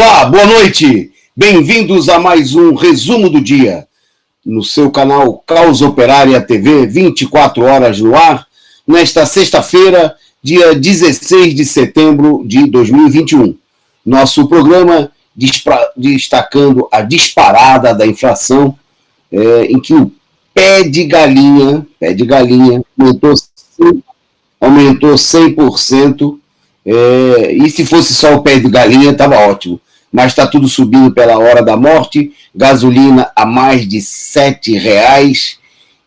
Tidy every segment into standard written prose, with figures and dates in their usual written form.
Olá, boa noite. Bem-vindos a mais um resumo do dia no seu canal Causa Operária TV, 24 horas no ar, nesta sexta-feira, dia 16 de setembro de 2021. Nosso programa destacando a disparada da inflação, em que o pé de galinha aumentou 100%, e se fosse só o pé de galinha, estava ótimo. Mas está tudo subindo pela hora da morte, gasolina a mais de R$7,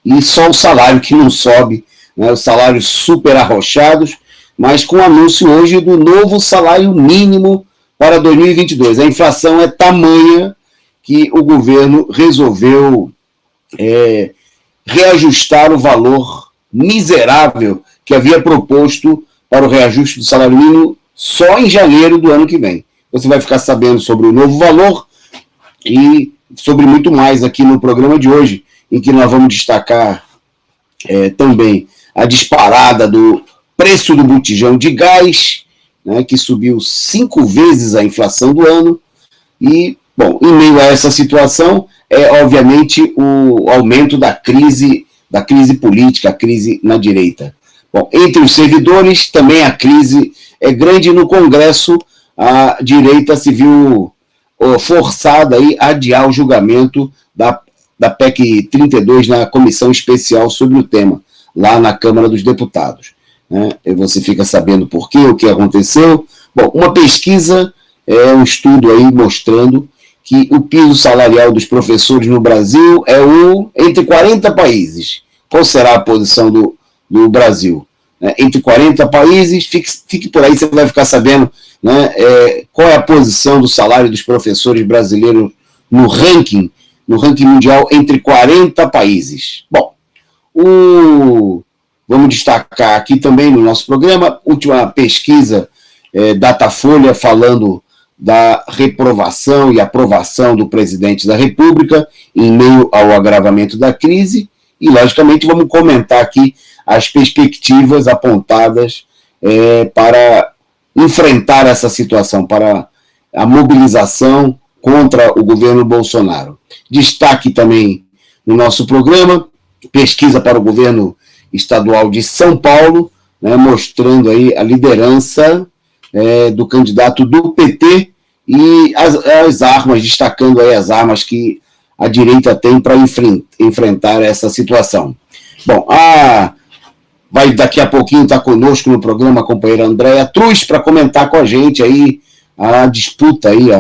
e só o salário que não sobe, né? Os salários super arrochados, mas com o anúncio hoje do novo salário mínimo para 2022. A inflação é tamanha que o governo resolveu reajustar o valor miserável que havia proposto para o reajuste do salário mínimo só em janeiro do ano que vem. Você vai ficar sabendo sobre o novo valor e sobre muito mais aqui no programa de hoje, em que nós vamos destacar também a disparada do preço do botijão de gás, né, que subiu 5 vezes a inflação do ano. E, bom, em meio a essa situação, obviamente o aumento da crise política, a crise na direita. Bom, entre os servidores, também a crise é grande. No Congresso, a direita se viu forçada a adiar o julgamento da PEC 32 na comissão especial sobre o tema, lá na Câmara dos Deputados. Né? E você fica sabendo por quê, o que aconteceu. Bom, uma pesquisa, um estudo aí mostrando que o piso salarial dos professores no Brasil é entre 40 países. Qual será a posição do Brasil? Entre 40 países, fique por aí, você vai ficar sabendo, né, qual é a posição do salário dos professores brasileiros no ranking mundial entre 40 países. Bom, vamos destacar aqui também no nosso programa, última pesquisa Datafolha falando da reprovação e aprovação do presidente da República em meio ao agravamento da crise, e logicamente vamos comentar aqui as perspectivas apontadas para enfrentar essa situação, para a mobilização contra o governo Bolsonaro. Destaque também no nosso programa, pesquisa para o governo estadual de São Paulo, né, mostrando aí a liderança do candidato do PT e as armas, destacando aí as armas que a direita tem para enfrentar essa situação. Bom, vai daqui a pouquinho estar conosco no programa a companheira Andréa Truz para comentar com a gente aí a disputa aí,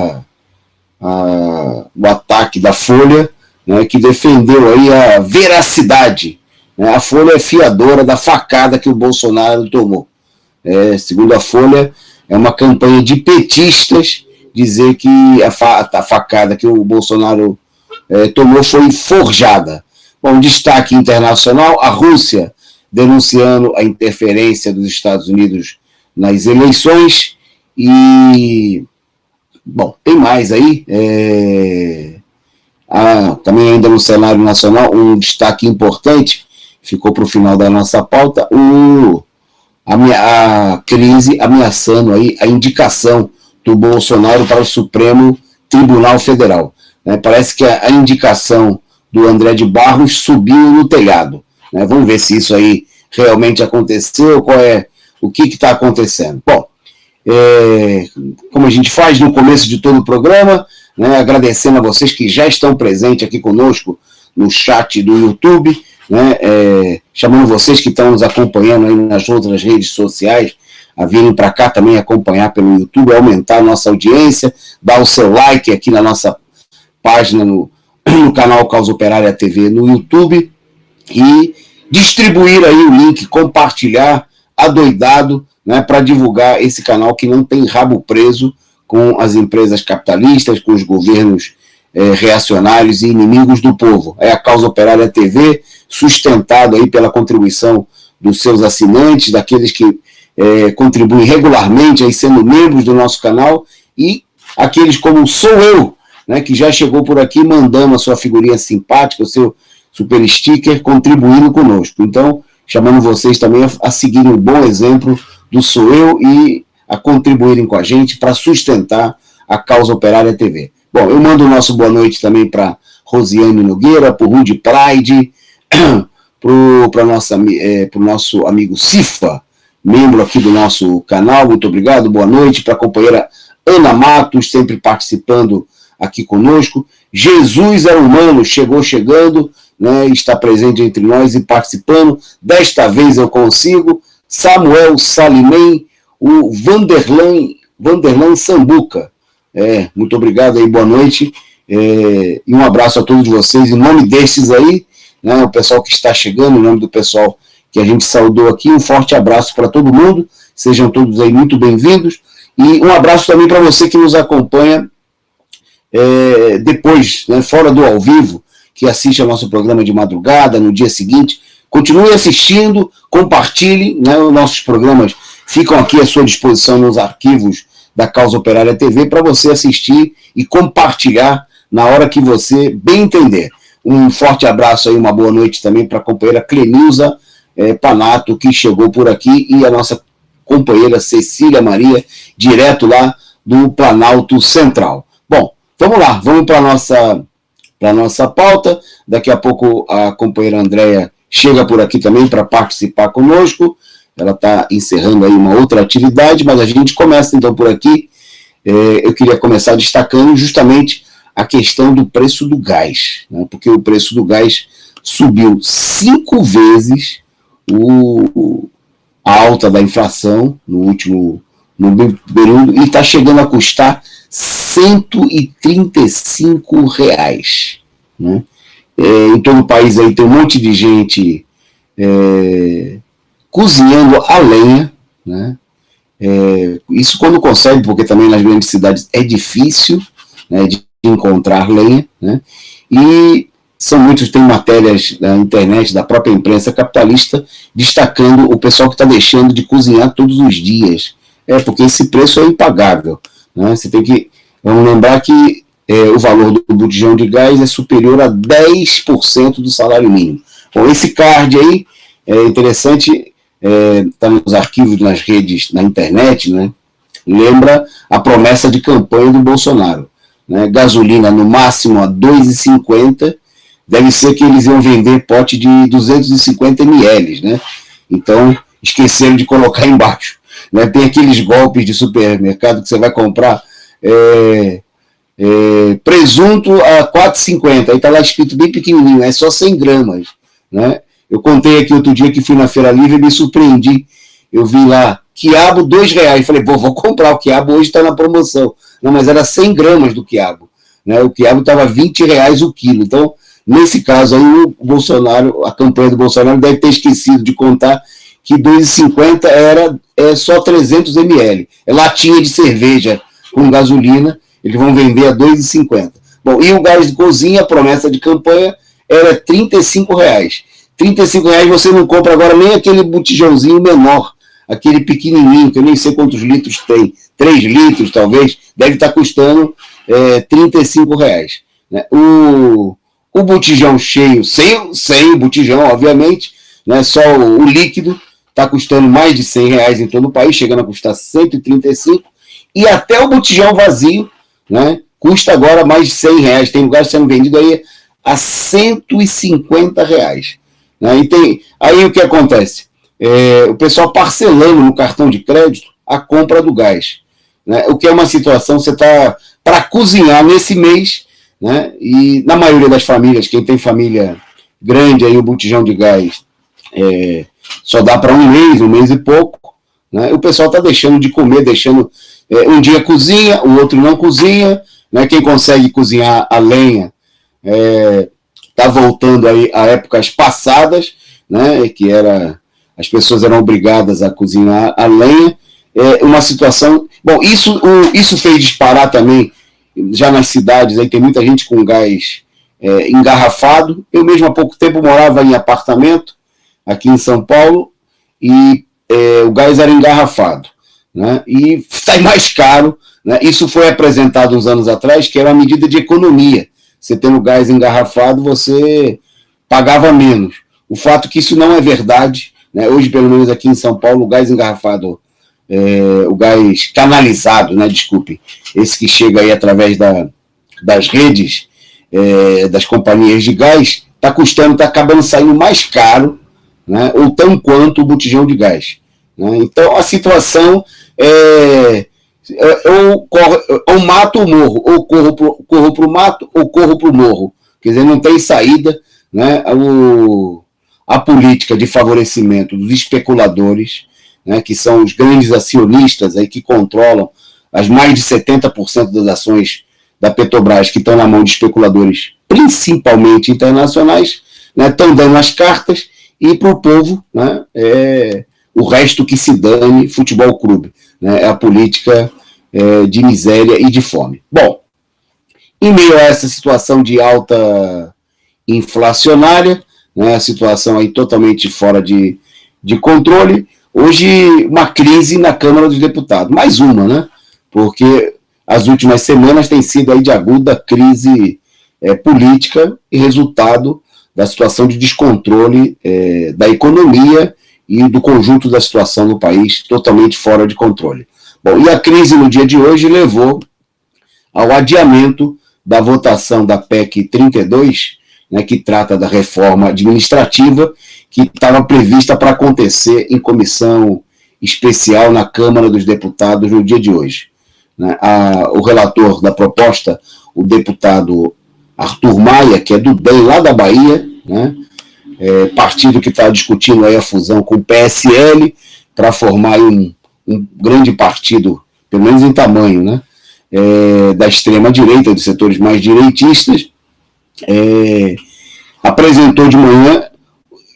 o ataque da Folha, né, que defendeu aí a veracidade, né? A Folha é fiadora da facada que o Bolsonaro tomou. Segundo a Folha, é uma campanha de petistas dizer que a facada que o Bolsonaro tomou foi forjada. Bom, destaque internacional, a Rússia denunciando a interferência dos Estados Unidos nas eleições. E, bom, tem mais aí. Também ainda no cenário nacional, um destaque importante, ficou para o final da nossa pauta, a crise ameaçando aí a indicação do Bolsonaro para o Supremo Tribunal Federal. Parece que a indicação do André de Barros subiu no telhado. Vamos ver se isso aí realmente aconteceu, o que está acontecendo. Bom, como a gente faz no começo de todo o programa, né, agradecendo a vocês que já estão presentes aqui conosco no chat do YouTube, né, chamando vocês que estão nos acompanhando aí nas outras redes sociais a virem para cá também acompanhar pelo YouTube, aumentar a nossa audiência, dar o seu like aqui na nossa página no canal Causa Operária TV no YouTube e distribuir aí o link, compartilhar adoidado, né, para divulgar esse canal que não tem rabo preso com as empresas capitalistas, com os governos reacionários e inimigos do povo. É a Causa Operária TV, sustentado aí pela contribuição dos seus assinantes, daqueles que contribuem regularmente, aí sendo membros do nosso canal, e aqueles como sou eu, né, que já chegou por aqui mandando a sua figurinha simpática, o seu super sticker, contribuindo conosco. Então, chamando vocês também a seguirem o bom exemplo do sou eu e a contribuírem com a gente para sustentar a Causa Operária TV. Bom, eu mando o nosso boa noite também para Rosiane Nogueira, para o Rude Pride, para o nosso amigo Cifa, membro aqui do nosso canal, muito obrigado, boa noite, para a companheira Ana Matos, sempre participando aqui conosco. Jesus é humano, chegando, né, está presente entre nós e participando, desta vez eu consigo. Samuel Salimem, o Vanderlan Sambuca, muito obrigado aí, boa noite, e um abraço a todos vocês, em nome destes aí, né, o pessoal que está chegando, em nome do pessoal que a gente saudou aqui, um forte abraço para todo mundo, sejam todos aí muito bem-vindos, e um abraço também para você que nos acompanha depois, né, fora do ao vivo, que assiste ao nosso programa de madrugada, no dia seguinte. Continue assistindo, compartilhe, né, os nossos programas ficam aqui à sua disposição nos arquivos da Causa Operária TV para você assistir e compartilhar na hora que você bem entender. Um forte abraço aí, uma boa noite também para a companheira Clenilza Panato, que chegou por aqui, e a nossa companheira Cecília Maria, direto lá do Planalto Central. Bom, vamos lá, vamos para a nossa pauta. Daqui a pouco a companheira Andréia chega por aqui também para participar conosco. Ela está encerrando aí uma outra atividade, mas a gente começa então por aqui. Eu queria começar destacando justamente a questão do preço do gás, né? Porque o preço do gás subiu 5 vezes a alta da inflação no período, e está chegando a custar R$135, né? Em todo o país aí tem um monte de gente cozinhando a lenha, né? Isso quando consegue, porque também nas grandes cidades é difícil, né, de encontrar lenha, né? E são muitos, tem matérias na internet, da própria imprensa capitalista, destacando o pessoal que está deixando de cozinhar todos os dias. Porque esse preço é impagável, né? Vamos lembrar que o valor do botijão de gás é superior a 10% do salário mínimo. Bom, esse card aí é interessante, está nos arquivos, nas redes, na internet, né? Lembra a promessa de campanha do Bolsonaro, né? Gasolina no máximo a R$ 2,50, deve ser que eles iam vender pote de 250 ml, né? Então, esqueceram de colocar embaixo, né? Tem aqueles golpes de supermercado que você vai comprar presunto a R$ 4,50, aí está lá escrito bem pequenininho, é só 100 gramas, né? Eu contei aqui outro dia que fui na Feira Livre e me surpreendi, eu vi lá, quiabo R$2, falei, vou comprar, o quiabo hoje está na promoção, não, mas era 100 gramas do quiabo, né? O quiabo estava R$20 o quilo, então, nesse caso aí, o Bolsonaro, a campanha do Bolsonaro deve ter esquecido de contar que R$2,50 era só 300 ml, latinha de cerveja com gasolina, eles vão vender a R$2,50. Bom, e o gás de cozinha, a promessa de campanha, era R$35. R$35 você não compra agora nem aquele botijãozinho menor, aquele pequenininho, que eu nem sei quantos litros tem, 3 litros talvez, deve estar custando R$35. Né? O botijão cheio, sem o botijão, obviamente, né? Só o líquido, está custando mais de R$100 em todo o país, chegando a custar 135, e até o botijão vazio, né, custa agora mais de R$100, tem lugar sendo vendido aí a R$150. Né, e aí o que acontece? O pessoal parcelando no cartão de crédito a compra do gás. Né, o que é uma situação, você está para cozinhar nesse mês, né, e na maioria das famílias, quem tem família grande, aí o botijão de gás só dá para um mês e pouco, né, o pessoal está deixando de comer, um dia cozinha, o outro não cozinha, né? Quem consegue cozinhar a lenha está voltando aí a épocas passadas, né? Que as pessoas eram obrigadas a cozinhar a lenha. Uma situação... Bom, isso fez disparar também, já nas cidades, aí tem muita gente com gás engarrafado. Eu mesmo há pouco tempo morava em apartamento, aqui em São Paulo, e o gás era engarrafado. Né, e sai mais caro, né? Isso foi apresentado uns anos atrás, que era uma medida de economia. Você tendo gás engarrafado, você pagava menos. O fato é que isso não é verdade, né? Hoje, pelo menos aqui em São Paulo, o gás engarrafado o gás canalizado, né, desculpe, esse que chega aí através das redes, das companhias de gás, está acabando saindo mais caro, né, ou tão quanto o botijão de gás. Né? Então, a situação ou mato ou morro, ou corro para o mato ou corro para o morro. Quer dizer, não tem saída, né? A política de favorecimento dos especuladores, né, que são os grandes acionistas aí que controlam as mais de 70% das ações da Petrobras, que estão na mão de especuladores, principalmente internacionais, né, estão dando as cartas, e para o povo, né, o resto que se dane, futebol clube. Né, é a política de miséria e de fome. Bom, em meio a essa situação de alta inflacionária, né, a situação aí totalmente fora de controle, hoje uma crise na Câmara dos Deputados, mais uma, né, porque as últimas semanas tem sido aí de aguda crise política e resultado da situação de descontrole da economia e do conjunto da situação no país totalmente fora de controle. Bom, e a crise no dia de hoje levou ao adiamento da votação da PEC 32, né, que trata da reforma administrativa, que estava prevista para acontecer em comissão especial na Câmara dos Deputados no dia de hoje. Né? O relator da proposta, o deputado Arthur Maia, que é do DEM, lá da Bahia, né? Partido que está discutindo aí a fusão com o PSL para formar aí um grande partido, pelo menos em tamanho, né? Da extrema-direita, dos setores mais direitistas, apresentou de manhã,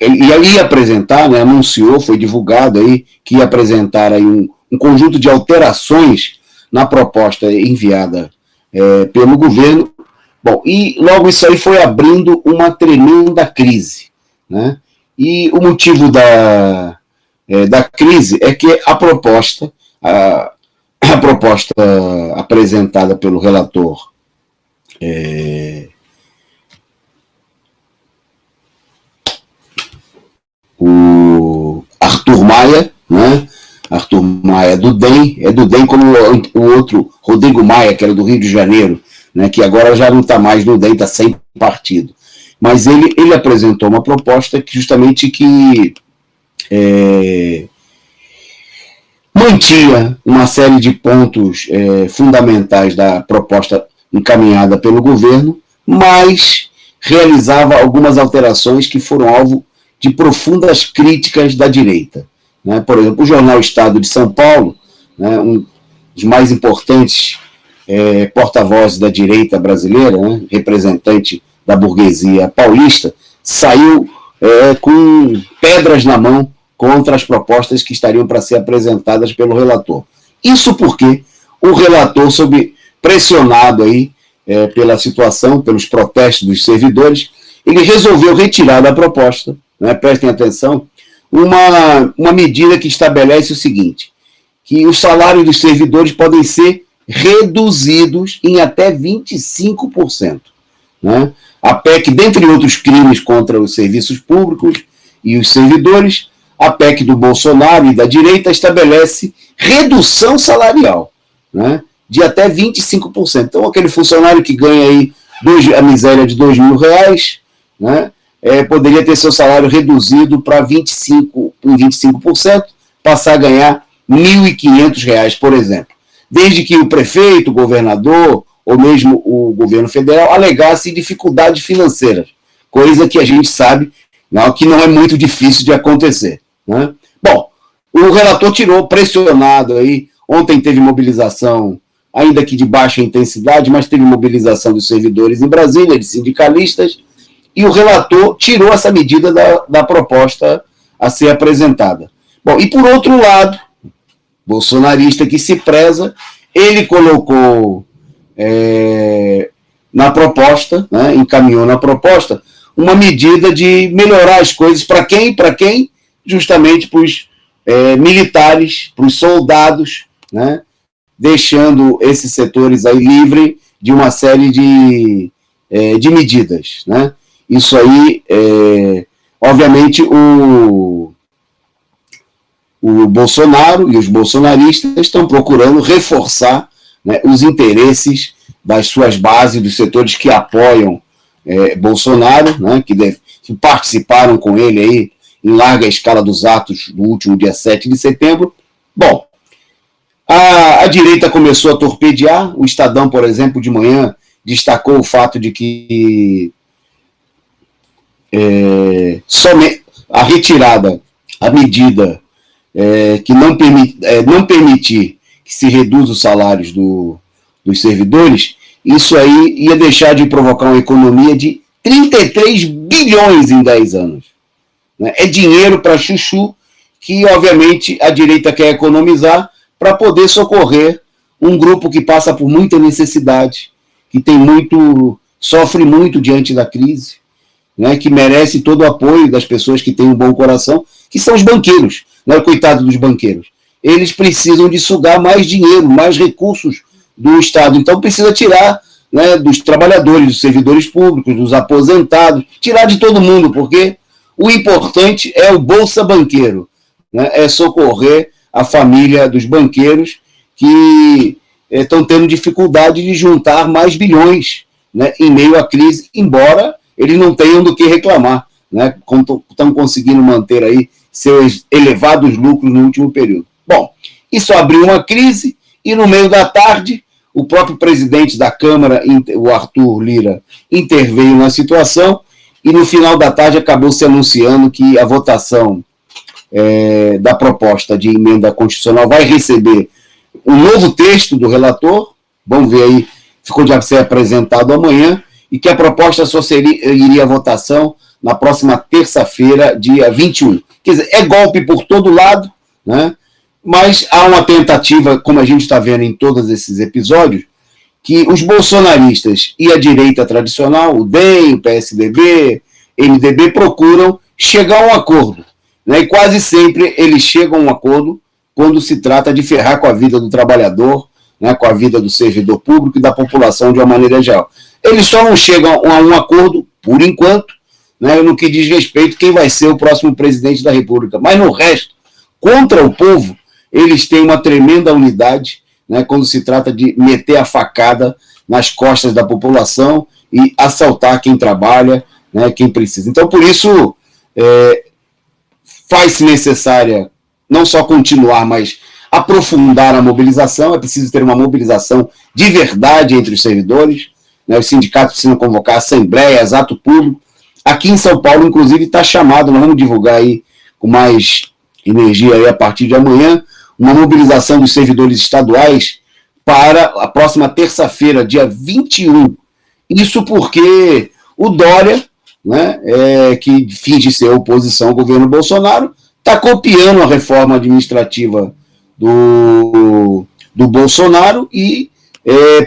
ia apresentar, né, anunciou, foi divulgado aí, que ia apresentar aí um conjunto de alterações na proposta enviada pelo governo. Bom, e logo isso aí foi abrindo uma tremenda crise, né? E o motivo da crise é que a proposta apresentada pelo relator o Arthur Maia, né? Arthur Maia do DEM como o outro Rodrigo Maia, que era do Rio de Janeiro, né, que agora já não está mais no DEM, está sem partido. Mas ele apresentou uma proposta que justamente mantinha uma série de pontos fundamentais da proposta encaminhada pelo governo, mas realizava algumas alterações que foram alvo de profundas críticas da direita. Né? Por exemplo, o jornal Estado de São Paulo, né, um dos mais importantes porta-voz da direita brasileira, né, representante da burguesia paulista, saiu com pedras na mão contra as propostas que estariam para ser apresentadas pelo relator. Isso porque o relator, sob pressionado aí, pela situação, pelos protestos dos servidores, ele resolveu retirar da proposta, né, prestem atenção, uma medida que estabelece o seguinte, que os salários dos servidores podem ser reduzidos em até 25%. Né? A PEC, dentre outros crimes contra os serviços públicos e os servidores, a PEC do Bolsonaro e da direita estabelece redução salarial, né, de até 25%. Então, aquele funcionário que ganha aí a miséria de R$2.000, né, poderia ter seu salário reduzido para 25%, passar a ganhar R$1.500, por exemplo. Desde que o prefeito, o governador ou mesmo o governo federal alegasse dificuldades financeiras, coisa que a gente sabe que não é muito difícil de acontecer. Né? Bom, o relator tirou, pressionado aí, ontem teve mobilização, ainda que de baixa intensidade, mas teve mobilização dos servidores em Brasília, de sindicalistas, e o relator tirou essa medida da proposta a ser apresentada. Bom, e por outro lado, bolsonarista que se preza, ele colocou na proposta, né, encaminhou na proposta, uma medida de melhorar as coisas para quem? Para quem? Justamente para os militares, para os soldados, né, deixando esses setores aí livres de uma série de medidas. Né? Isso aí, obviamente, o Bolsonaro e os bolsonaristas estão procurando reforçar, né, os interesses das suas bases, dos setores que apoiam Bolsonaro, né, que participaram com ele aí em larga escala dos atos do último dia 7 de setembro. Bom, a direita começou a torpedear. O Estadão, por exemplo, de manhã destacou o fato de que somente a retirada, a medida que não permitir que se reduza os salários dos servidores, isso aí ia deixar de provocar uma economia de 33 bilhões em 10 anos. É dinheiro para chuchu que, obviamente, a direita quer economizar para poder socorrer um grupo que passa por muita necessidade, que sofre muito diante da crise, né, que merece todo o apoio das pessoas que têm um bom coração, que são os banqueiros, né, coitado dos banqueiros. Eles precisam de sugar mais dinheiro, mais recursos do Estado. Então precisa tirar, né, dos trabalhadores, dos servidores públicos, dos aposentados, tirar de todo mundo, porque o importante é o Bolsa Banqueiro, né, é socorrer a família dos banqueiros que estão tendo dificuldade de juntar mais bilhões, né, em meio à crise, embora eles não tenham do que reclamar, né, estão conseguindo manter aí seus elevados lucros no último período. Bom, isso abriu uma crise e no meio da tarde o próprio presidente da Câmara, o Arthur Lira, interveio na situação e no final da tarde acabou se anunciando que a votação da proposta de emenda constitucional vai receber um novo texto do relator, vamos ver aí, ficou de ser apresentado amanhã, e que a proposta só iria à votação na próxima terça-feira, dia 21. Quer dizer, é golpe por todo lado, né? Mas há uma tentativa, como a gente está vendo em todos esses episódios, que os bolsonaristas e a direita tradicional, o DEM, o PSDB, MDB, procuram chegar a um acordo, né? E quase sempre eles chegam a um acordo quando se trata de ferrar com a vida do trabalhador, né, com a vida do servidor público e da população de uma maneira geral. Eles só não chegam a um acordo, por enquanto, né, no que diz respeito a quem vai ser o próximo presidente da República. Mas no resto, contra o povo, eles têm uma tremenda unidade, né, quando se trata de meter a facada nas costas da população e assaltar quem trabalha, né, quem precisa. Então, por isso, faz-se necessária não só continuar, mas aprofundar a mobilização. É preciso ter uma mobilização de verdade entre os servidores, né? Os sindicatos precisam convocar assembleias, ato público. Aqui em São Paulo, inclusive, está chamado, nós vamos divulgar aí com mais energia aí a partir de amanhã, uma mobilização dos servidores estaduais para a próxima terça-feira, dia 21. Isso porque o Dória, né, que finge ser oposição ao governo Bolsonaro, está copiando a reforma administrativa do Bolsonaro e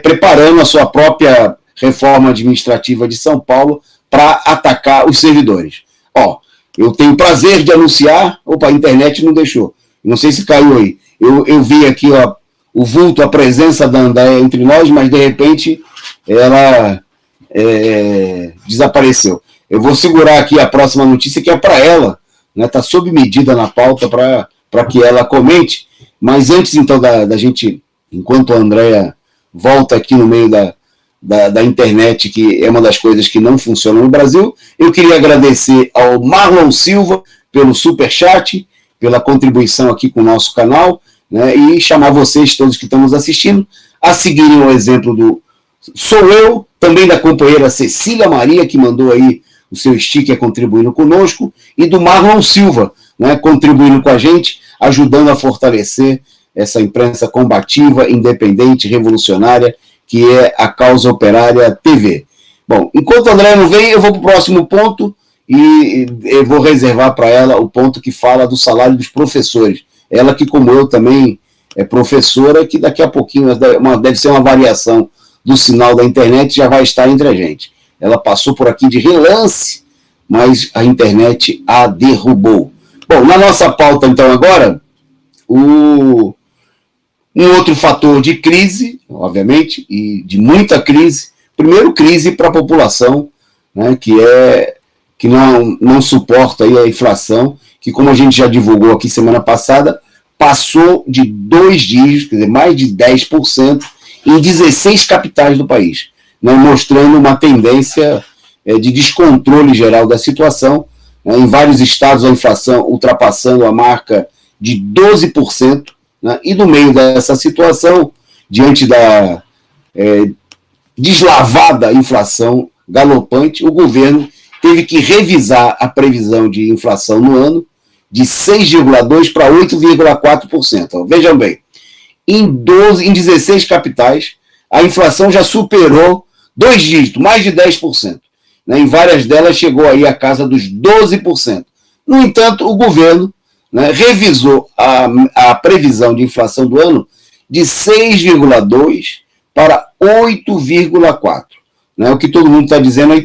preparando a sua própria reforma administrativa de São Paulo para atacar os servidores. Ó, eu tenho o prazer de anunciar, a internet não deixou, não sei se caiu aí, eu vi aqui, ó, o vulto, a presença da Andréia entre nós, mas de repente ela desapareceu. Eu vou segurar aqui a próxima notícia, que é para ela, né, tá sob medida na pauta para que ela comente, mas antes então da gente, enquanto a Andréia volta aqui no meio da internet, que é uma das coisas que não funciona no Brasil, eu queria agradecer ao Marlon Silva pelo superchat, pela contribuição aqui com o nosso canal, né, e chamar vocês todos que estão nos assistindo a seguirem o exemplo do Sou Eu, também da companheira Cecília Maria, que mandou aí o seu sticker contribuindo conosco, e do Marlon Silva, né, contribuindo com a gente, ajudando a fortalecer essa imprensa combativa, independente, revolucionária, que é a Causa Operária TV. Bom, enquanto a André não vem, eu vou para o próximo ponto e eu vou reservar para ela o ponto que fala do salário dos professores. Ela que, como eu, também é professora, que daqui a pouquinho deve ser uma variação do sinal da internet, já vai estar entre a gente. Ela passou por aqui de relance, mas a internet a derrubou. Bom, na nossa pauta, então, agora, um outro fator de crise, obviamente, e de muita crise. Primeiro, crise para a população, né, que não suporta aí a inflação que, como a gente já divulgou aqui semana passada, passou de 2 dígitos, quer dizer, mais de 10%, em 16 capitais do país, né, mostrando uma tendência de descontrole geral da situação, né, em vários estados a inflação ultrapassando a marca de 12%, né, e no meio dessa situação, diante da deslavada inflação galopante, o governo teve que revisar a previsão de inflação no ano de 6,2% para 8,4%. Vejam bem, em 16 capitais, a inflação já superou 2 dígitos, mais de 10%. Né? Em várias delas chegou aí a casa dos 12%. No entanto, o governo, né, revisou a previsão de inflação do ano de 6,2% para 8,4%. Né? O que todo mundo está dizendo aí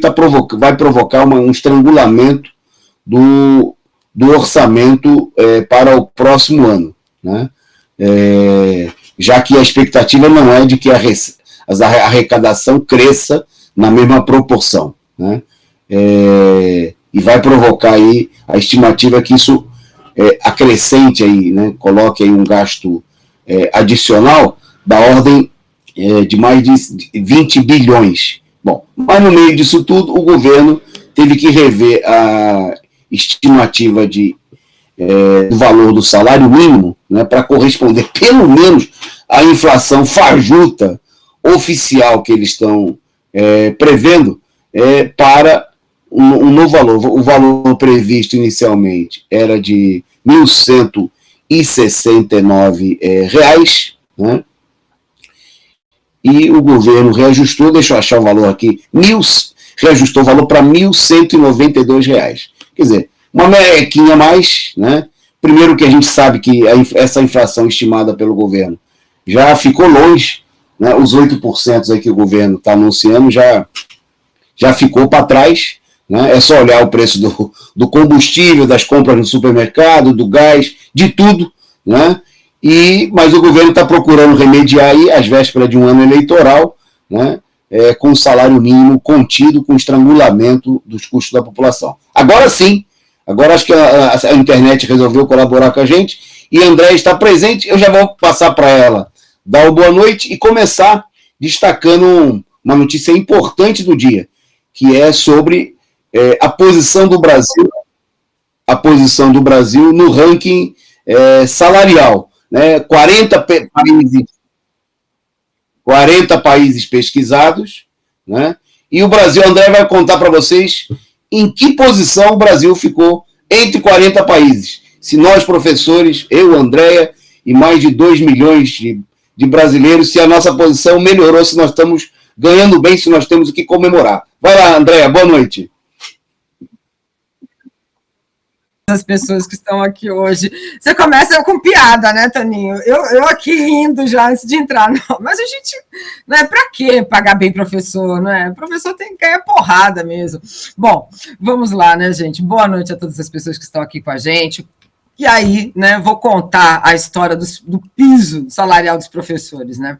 vai provocar um estrangulamento do orçamento para o próximo ano. Né? Já que a expectativa não é de que a arrecadação cresça na mesma proporção. Né? E vai provocar aí, a estimativa é que isso acrescente aí, né? Coloque aí um gasto adicional da ordem de mais de 20 bilhões. Bom, mas no meio disso tudo, o governo teve que rever a estimativa do valor do salário mínimo, né, para corresponder pelo menos à inflação fajuta oficial que eles estão prevendo para um novo valor. O valor previsto inicialmente era de R$ 1.169, né? E o governo reajustou, deixa eu achar o valor aqui, reajustou o valor para R$ 1.192. Quer dizer, uma merrequinha a mais, né? Primeiro que a gente sabe que essa inflação estimada pelo governo já ficou longe, né? Os 8% aí que o governo está anunciando já ficou para trás, né? É só olhar o preço do combustível, das compras no supermercado, do gás, de tudo, né? Mas o governo está procurando remediar aí às vésperas de um ano eleitoral, né? Com o salário mínimo contido, com o estrangulamento dos custos da população. Agora sim, agora acho que a internet resolveu colaborar com a gente e a Andréia está presente. Eu já vou passar para ela dar uma boa noite e começar destacando uma notícia importante do dia, que é sobre a posição do Brasil no ranking salarial. Né? 40 países pesquisados, né? E o Brasil, André vai contar para vocês em que posição o Brasil ficou entre 40 países. Se nós, professores, eu, Andréia, e mais de 2 milhões de brasileiros, se a nossa posição melhorou, se nós estamos ganhando bem, se nós temos o que comemorar. Vai lá, Andréia, boa noite. As pessoas que estão aqui hoje. Você começa com piada, né, Toninho? Eu aqui rindo já antes de entrar. Não, mas a gente, não é para quê pagar bem professor, não é? O professor tem que ganhar porrada mesmo. Bom, vamos lá, né, gente? Boa noite a todas as pessoas que estão aqui com a gente. E aí, né, vou contar a história do piso salarial dos professores, né?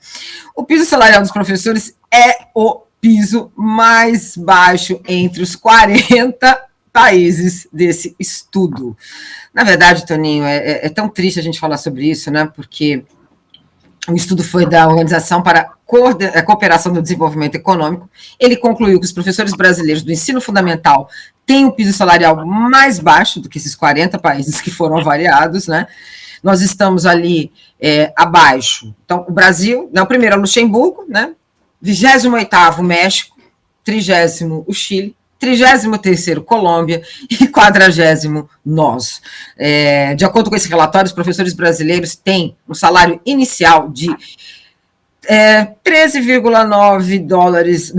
O piso salarial dos professores é o piso mais baixo entre os 40 países desse estudo. Na verdade, Toninho, é tão triste a gente falar sobre isso, né? Porque o estudo foi da Organização para a Cooperação do Desenvolvimento Econômico. Ele concluiu que os professores brasileiros do ensino fundamental têm o piso salarial mais baixo do que esses 40 países que foram avaliados, né? Nós estamos ali abaixo. Então, o Brasil, o primeiro é o Luxemburgo, né? 28º México, 30º o Chile, 33º Colômbia e 40º nós. De acordo com esse relatório, os professores brasileiros têm um salário inicial de 13,9 dólares,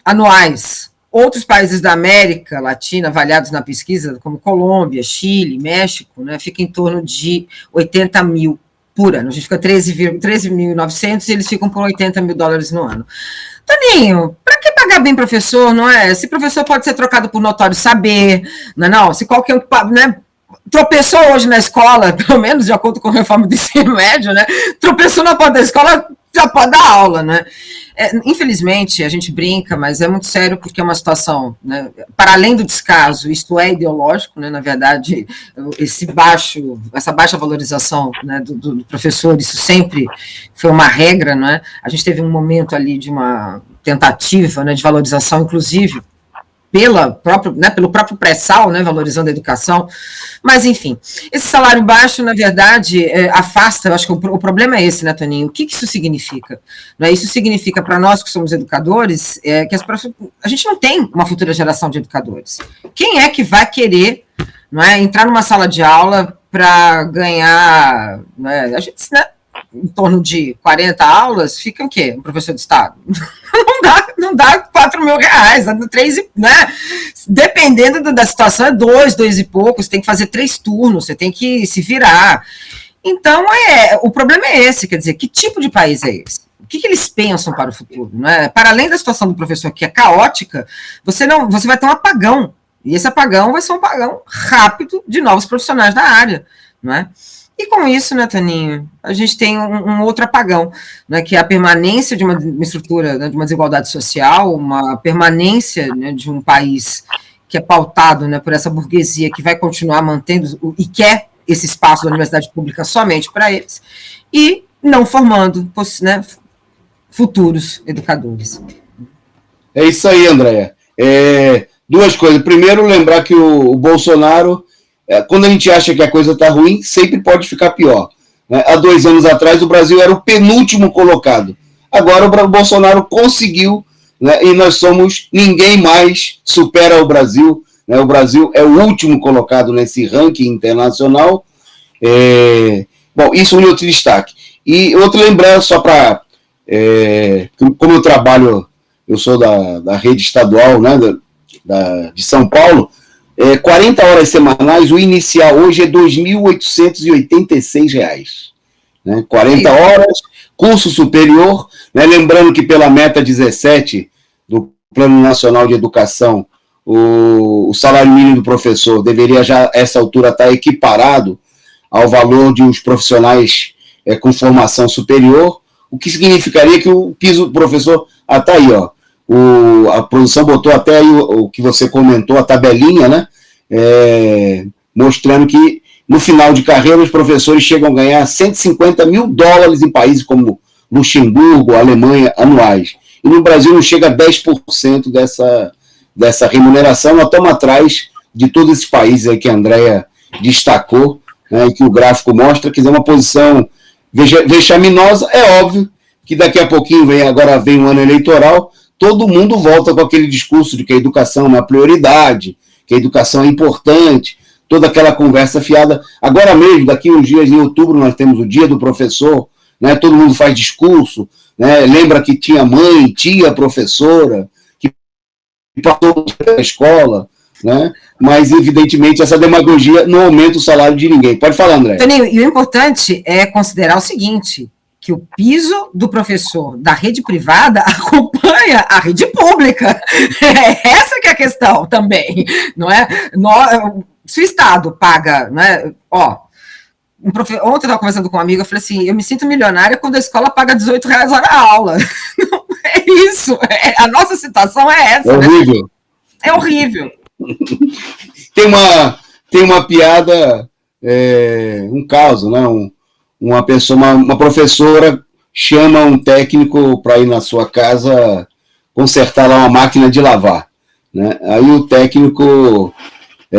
anuais. Outros países da América Latina, avaliados na pesquisa, como Colômbia, Chile, México, né, fica em torno de 80 mil por ano. A gente fica 13.900 e eles ficam por 80 mil dólares no ano. Toninho, para que pagar bem professor, não é? Se professor pode ser trocado por notório saber, não é não? Se qualquer um, né, tropeçou hoje na escola, pelo menos de acordo com a reforma do ensino médio, né? Tropeçou na porta da escola, já pode dar aula, né? Infelizmente, a gente brinca, mas é muito sério porque é uma situação, né, para além do descaso, isto é ideológico, né, na verdade, essa baixa valorização, né, do professor, isso sempre foi uma regra, né? A gente teve um momento ali de uma tentativa, né, de valorização, inclusive, pelo próprio pré-sal, né, valorizando a educação, mas enfim, esse salário baixo, na verdade, afasta, eu acho que o problema é esse, né, Toninho? O que isso significa? Isso significa, para nós que somos educadores, que a gente não tem uma futura geração de educadores. Quem é que vai querer, não é, entrar numa sala de aula para ganhar, a gente, né, em torno de 40 aulas, fica o quê? Um professor de Estado? Não dá 4 mil reais, 3, né? Dependendo da situação, é 2 e poucos, tem que fazer 3 turnos, você tem que se virar. Então, o problema é esse, quer dizer, que tipo de país é esse? O que eles pensam para o futuro? Né? Para além da situação do professor, que é caótica, você vai ter um apagão, e esse apagão vai ser um apagão rápido de novos profissionais da área, não é? E com isso, né, Toninho, a gente tem um outro apagão, né, que é a permanência de uma estrutura, né, de uma desigualdade social, uma permanência, né, de um país que é pautado, né, por essa burguesia que vai continuar mantendo e quer esse espaço da universidade pública somente para eles, e não formando, né, futuros educadores. É isso aí, Andréia. 2 coisas. Primeiro, lembrar que o Bolsonaro, quando a gente acha que a coisa está ruim, sempre pode ficar pior. Há 2 anos atrás, o Brasil era o penúltimo colocado. Agora o Bolsonaro conseguiu, né, e ninguém mais supera o Brasil. Né, o Brasil é o último colocado nesse ranking internacional. Bom, isso é um outro destaque. E outro lembrando, só para... como eu trabalho, eu sou da rede estadual, né, de São Paulo, 40 horas semanais, o inicial hoje é R$ 2.886. Né? 40 horas, curso superior, né? Lembrando que pela meta 17 do Plano Nacional de Educação, o salário mínimo do professor deveria já, a essa altura, estar equiparado ao valor de uns profissionais com formação superior, o que significaria que o piso do professor, está aí, ó. A produção botou até aí o que você comentou, a tabelinha, né? Mostrando que no final de carreira os professores chegam a ganhar $150 mil em países como Luxemburgo, Alemanha, anuais. E no Brasil não chega a 10% dessa remuneração. Nós estamos atrás de todos esses países aí que a Andréia destacou, né, e que o gráfico mostra, que é uma posição vexaminosa. É óbvio que daqui a pouquinho agora vem um ano eleitoral, todo mundo volta com aquele discurso de que a educação é uma prioridade, que a educação é importante, toda aquela conversa fiada. Agora mesmo, daqui uns dias, em outubro, nós temos o Dia do Professor, né? Todo mundo faz discurso, né? Lembra que tinha mãe, tia, professora, que passou pela escola, né? Mas, evidentemente, essa demagogia não aumenta o salário de ninguém. Pode falar, André. Toninho, e o importante é considerar o seguinte, que o piso do professor da rede privada acompanha a rede pública. Essa que é a questão também, não é? Se o Estado paga, né? Ontem eu estava conversando com uma amiga, eu falei assim, eu me sinto milionária quando a escola paga R$18 a aula. Não é isso, a nossa situação é essa. É horrível. Né? É horrível. Tem uma piada, um caso, né? Uma professora chama um técnico para ir na sua casa consertar lá uma máquina de lavar. Né? Aí o técnico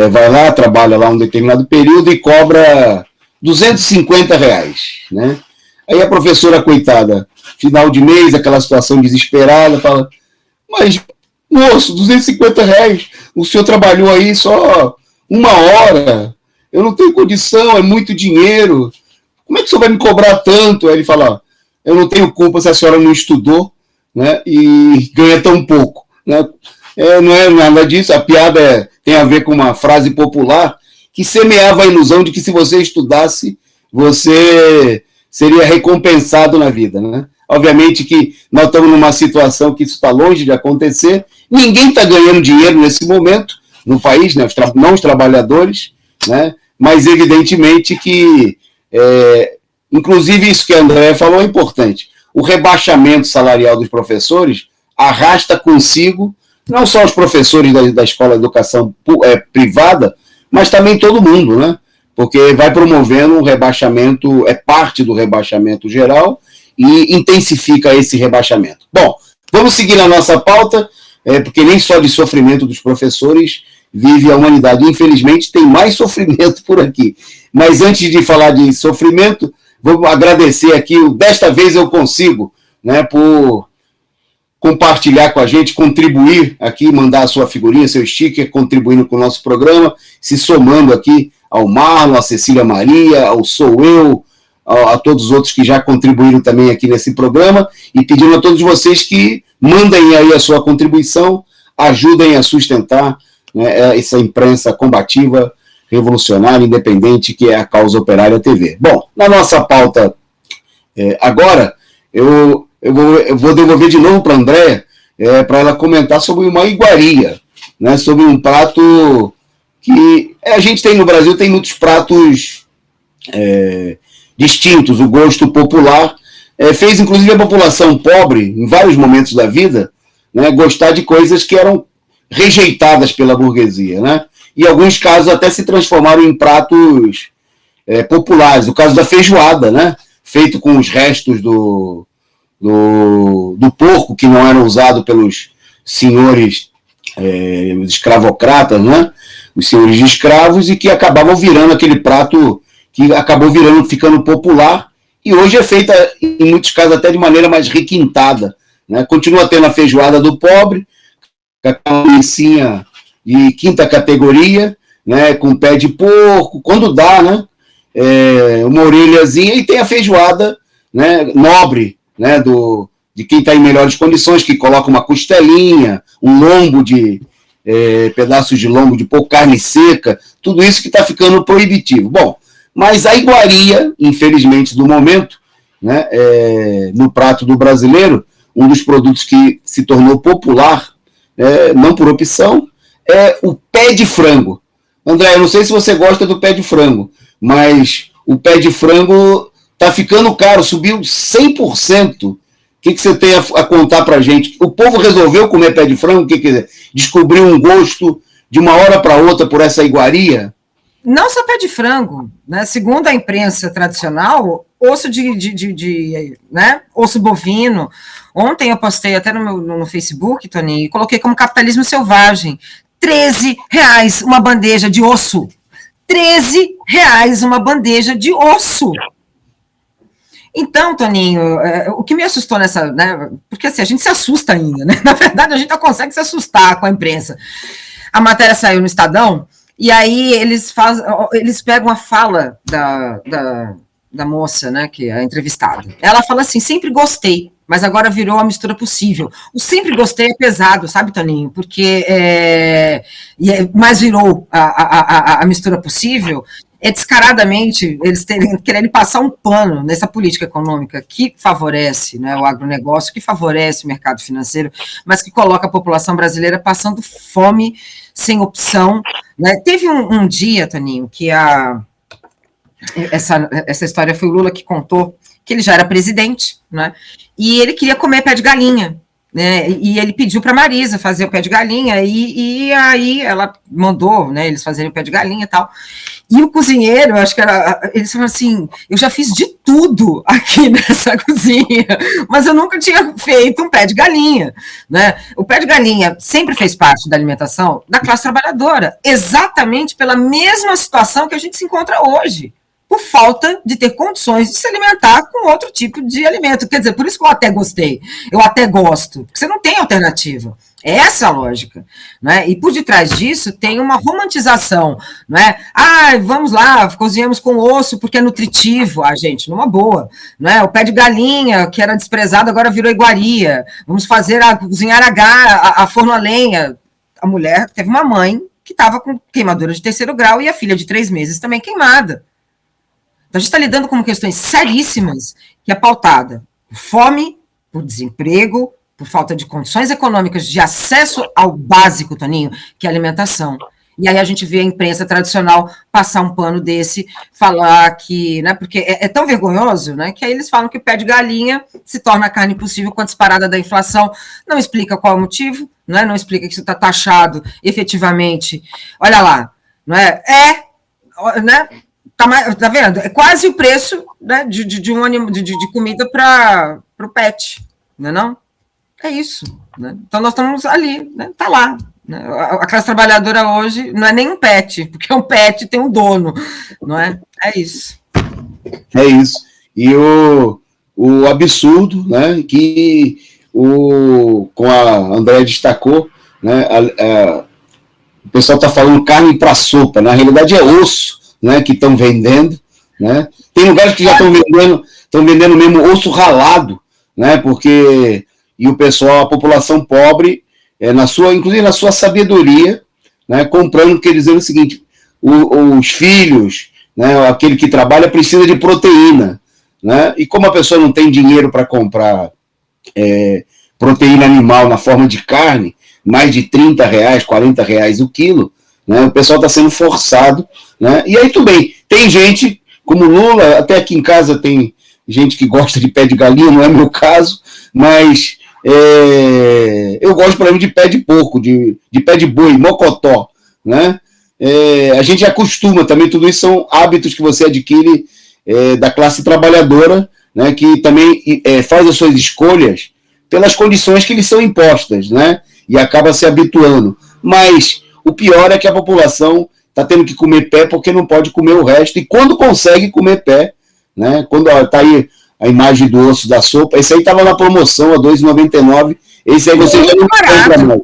vai lá, trabalha lá um determinado período e cobra R$250. Né? Aí a professora, coitada, final de mês, aquela situação desesperada, fala, mas, moço, R$250, o senhor trabalhou aí só 1 hora, eu não tenho condição, é muito dinheiro. Como é que o senhor vai me cobrar tanto? Aí ele fala, eu não tenho culpa se a senhora não estudou, né, e ganha tão pouco. Né? Não é nada disso, a piada tem a ver com uma frase popular que semeava a ilusão de que se você estudasse, você seria recompensado na vida. Né? Obviamente que nós estamos numa situação que isso está longe de acontecer, ninguém está ganhando dinheiro nesse momento no país, né, não os trabalhadores, né, mas evidentemente que inclusive isso que a Andréia falou é importante. o rebaixamento salarial dos professores arrasta consigo não só os professores da escola de educação privada, mas também todo mundo, né? Porque vai promovendo um rebaixamento, é parte do rebaixamento geral e intensifica esse rebaixamento. Bom, vamos seguir na nossa pauta, porque nem só de sofrimento dos professores vive a humanidade. Infelizmente, tem mais sofrimento por aqui. Mas antes de falar de sofrimento, vou agradecer aqui, desta vez eu consigo, né, por compartilhar com a gente, contribuir aqui, mandar a sua figurinha, seu sticker, contribuindo com o nosso programa, se somando aqui ao Marlon, a Cecília Maria, ao Sou Eu, a todos os outros que já contribuíram também aqui nesse programa, e pedindo a todos vocês que mandem aí a sua contribuição, ajudem a sustentar, né, essa imprensa combativa, revolucionária, independente, que é a Causa Operária TV. Bom, na nossa pauta agora, eu vou devolver de novo para a Andréia, para ela comentar sobre uma iguaria, né, sobre um prato que a gente tem no Brasil, tem muitos pratos distintos, o gosto popular fez inclusive a população pobre, em vários momentos da vida, né, gostar de coisas que eram rejeitadas pela burguesia, né? E em alguns casos até se transformaram em pratos populares. O caso da feijoada, né? Feito com os restos do porco que não eram usados pelos senhores escravocratas, né? Os senhores de escravos, e que acabavam virando aquele prato que acabou ficando popular, e hoje é feita, em muitos casos, até de maneira mais requintada, né? Continua tendo a feijoada do pobre, com a linguiça de quinta categoria, né? Com pé de porco, quando dá, né? Uma orelhazinha, e tem a feijoada, né, nobre, né, de quem está em melhores condições, que coloca uma costelinha, um lombo pedaços de lombo de porco, carne seca, tudo isso que está ficando proibitivo. Bom, mas a iguaria, infelizmente, do momento, né, no prato do brasileiro, um dos produtos que se tornou popular, não por opção, é o pé de frango. André, eu não sei se você gosta do pé de frango, mas o pé de frango está ficando caro, subiu 100%. O que você tem a contar para a gente? O povo resolveu comer pé de frango? Descobriu um gosto de uma hora para outra por essa iguaria? Não só pé de frango, né? Segundo a imprensa tradicional, osso né? Osso bovino. Ontem eu postei até no Facebook, Toninho, e coloquei como capitalismo selvagem. R$13 uma bandeja de osso. R$13 uma bandeja de osso. Então, Toninho, o que me assustou nessa, né, porque assim, a gente se assusta ainda, né? Na verdade, a gente não consegue se assustar com a imprensa. A matéria saiu no Estadão, e aí eles pegam a fala da moça, né, que é a entrevistada. Ela fala assim: sempre gostei, mas agora virou a mistura possível. O sempre gostei é pesado, sabe, Toninho? Porque mas virou a mistura possível. Descaradamente, eles querendo passar um pano nessa política econômica que favorece, né, o agronegócio, que favorece o mercado financeiro, mas que coloca a população brasileira passando fome, sem opção, né? Teve um dia, Toninho, que essa história foi o Lula que contou, que ele já era presidente, né, e ele queria comer pé de galinha, né, e ele pediu para a Marisa fazer o pé de galinha, e aí ela mandou, né, eles fazerem o pé de galinha e tal. E o cozinheiro, acho que eles falaram assim: eu já fiz de tudo aqui nessa cozinha, mas eu nunca tinha feito um pé de galinha, né? O pé de galinha sempre fez parte da alimentação da classe trabalhadora, exatamente pela mesma situação que a gente se encontra hoje, por falta de ter condições de se alimentar com outro tipo de alimento. Quer dizer, por isso que eu até gostei, eu até gosto, porque você não tem alternativa. É essa a lógica, né? E por detrás disso tem uma romantização, né? Vamos lá, cozinhamos com osso porque é nutritivo. Gente, numa boa, né? O pé de galinha, que era desprezado, agora virou iguaria. Vamos cozinhar a forno a lenha. A mulher teve uma mãe que estava com queimadura de 3º grau e a filha de 3 meses também queimada. Então a gente está lidando com questões seríssimas, que é pautada por fome, por desemprego, por falta de condições econômicas de acesso ao básico, Toninho, que é a alimentação. E aí a gente vê a imprensa tradicional passar um pano desse, falar que, né, porque é tão vergonhoso, né, que aí eles falam que o pé de galinha se torna carne impossível com a disparada da inflação, não explica qual é o motivo, né, não explica que isso está taxado efetivamente, olha lá, não é? Né, tá vendo? É quase o preço, né, de comida para o pet, não é não? É isso, né? Então nós estamos ali, né, tá lá. A classe trabalhadora hoje não é nem um pet, porque um pet tem um dono, não é? É isso. É isso. E o absurdo, né, que como a Andréa destacou, né, o pessoal está falando carne para sopa, na realidade é osso, né, que estão vendendo, né? Tem lugares que já estão vendendo mesmo osso ralado, né, porque e o pessoal, a população pobre, inclusive na sua sabedoria, né, comprando, quer dizer o seguinte, os filhos, né, aquele que trabalha precisa de proteína, né, e como a pessoa não tem dinheiro para comprar proteína animal na forma de carne, mais de R$30, R$40 o quilo, né, o pessoal está sendo forçado, né, e aí tudo bem, tem gente, como Lula, até aqui em casa tem gente que gosta de pé de galinha, não é meu caso, mas eu gosto, por exemplo, de pé de porco, de pé de boi, mocotó, né? A gente acostuma também, tudo isso são hábitos que você adquire da classe trabalhadora, né, que também faz as suas escolhas pelas condições que lhes são impostas, né, e acaba se habituando. Mas o pior é que a população está tendo que comer pé porque não pode comer o resto, e quando consegue comer pé, né, quando está aí a imagem do osso da sopa, esse aí estava na promoção a R$2,99, esse aí você já não encontra mais.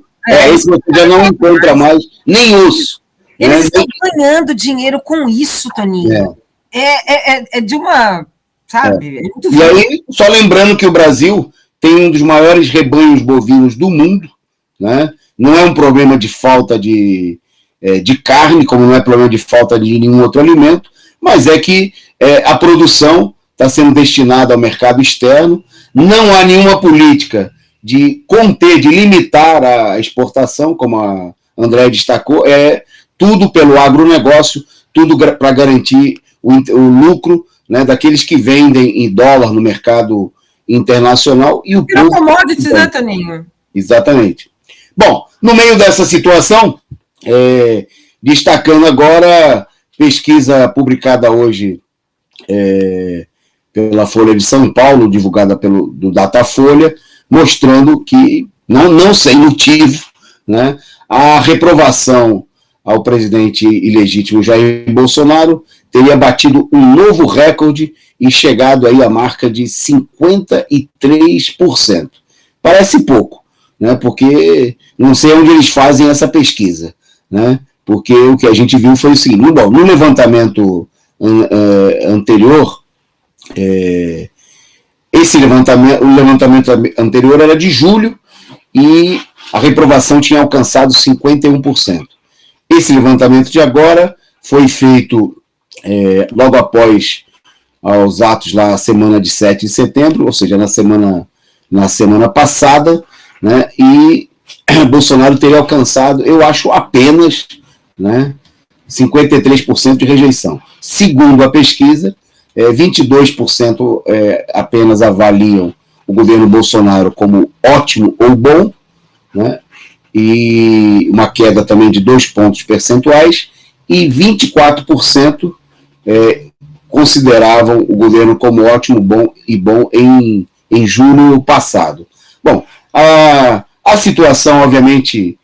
Esse você já não encontra mais, nem osso. Eles estão ganhando dinheiro com isso, Toninho. É de uma, sabe? E aí, só lembrando que o Brasil tem um dos maiores rebanhos bovinos do mundo, né? Não é um problema de falta de carne, como não é problema de falta de nenhum outro alimento, mas é que a produção está sendo destinado ao mercado externo, não há nenhuma política de conter, de limitar a exportação, como a Andréa destacou, tudo pelo agronegócio, tudo para garantir o lucro, né, daqueles que vendem em dólar no mercado internacional. E o povo... commodities, né, Toninho? Exatamente. Bom, no meio dessa situação, destacando agora pesquisa publicada hoje pela Folha de São Paulo, divulgada do Datafolha, mostrando que, não sem motivo, né, a reprovação ao presidente ilegítimo Jair Bolsonaro teria batido um novo recorde e chegado aí à marca de 53%. Parece pouco, né, porque não sei onde eles fazem essa pesquisa, né, porque o que a gente viu foi o seguinte, bom, no levantamento anterior, o levantamento anterior era de julho e a reprovação tinha alcançado 51%. Esse levantamento de agora foi feito logo após os atos lá, a semana de 7 de setembro, ou seja, na semana passada, né, e Bolsonaro teria alcançado, eu acho, apenas, né, 53% de rejeição. Segundo a pesquisa, 22% apenas avaliam o governo Bolsonaro como ótimo ou bom, né, e uma queda também de 2 pontos percentuais, e 24% consideravam o governo como ótimo, bom em julho passado. Bom, a situação, obviamente,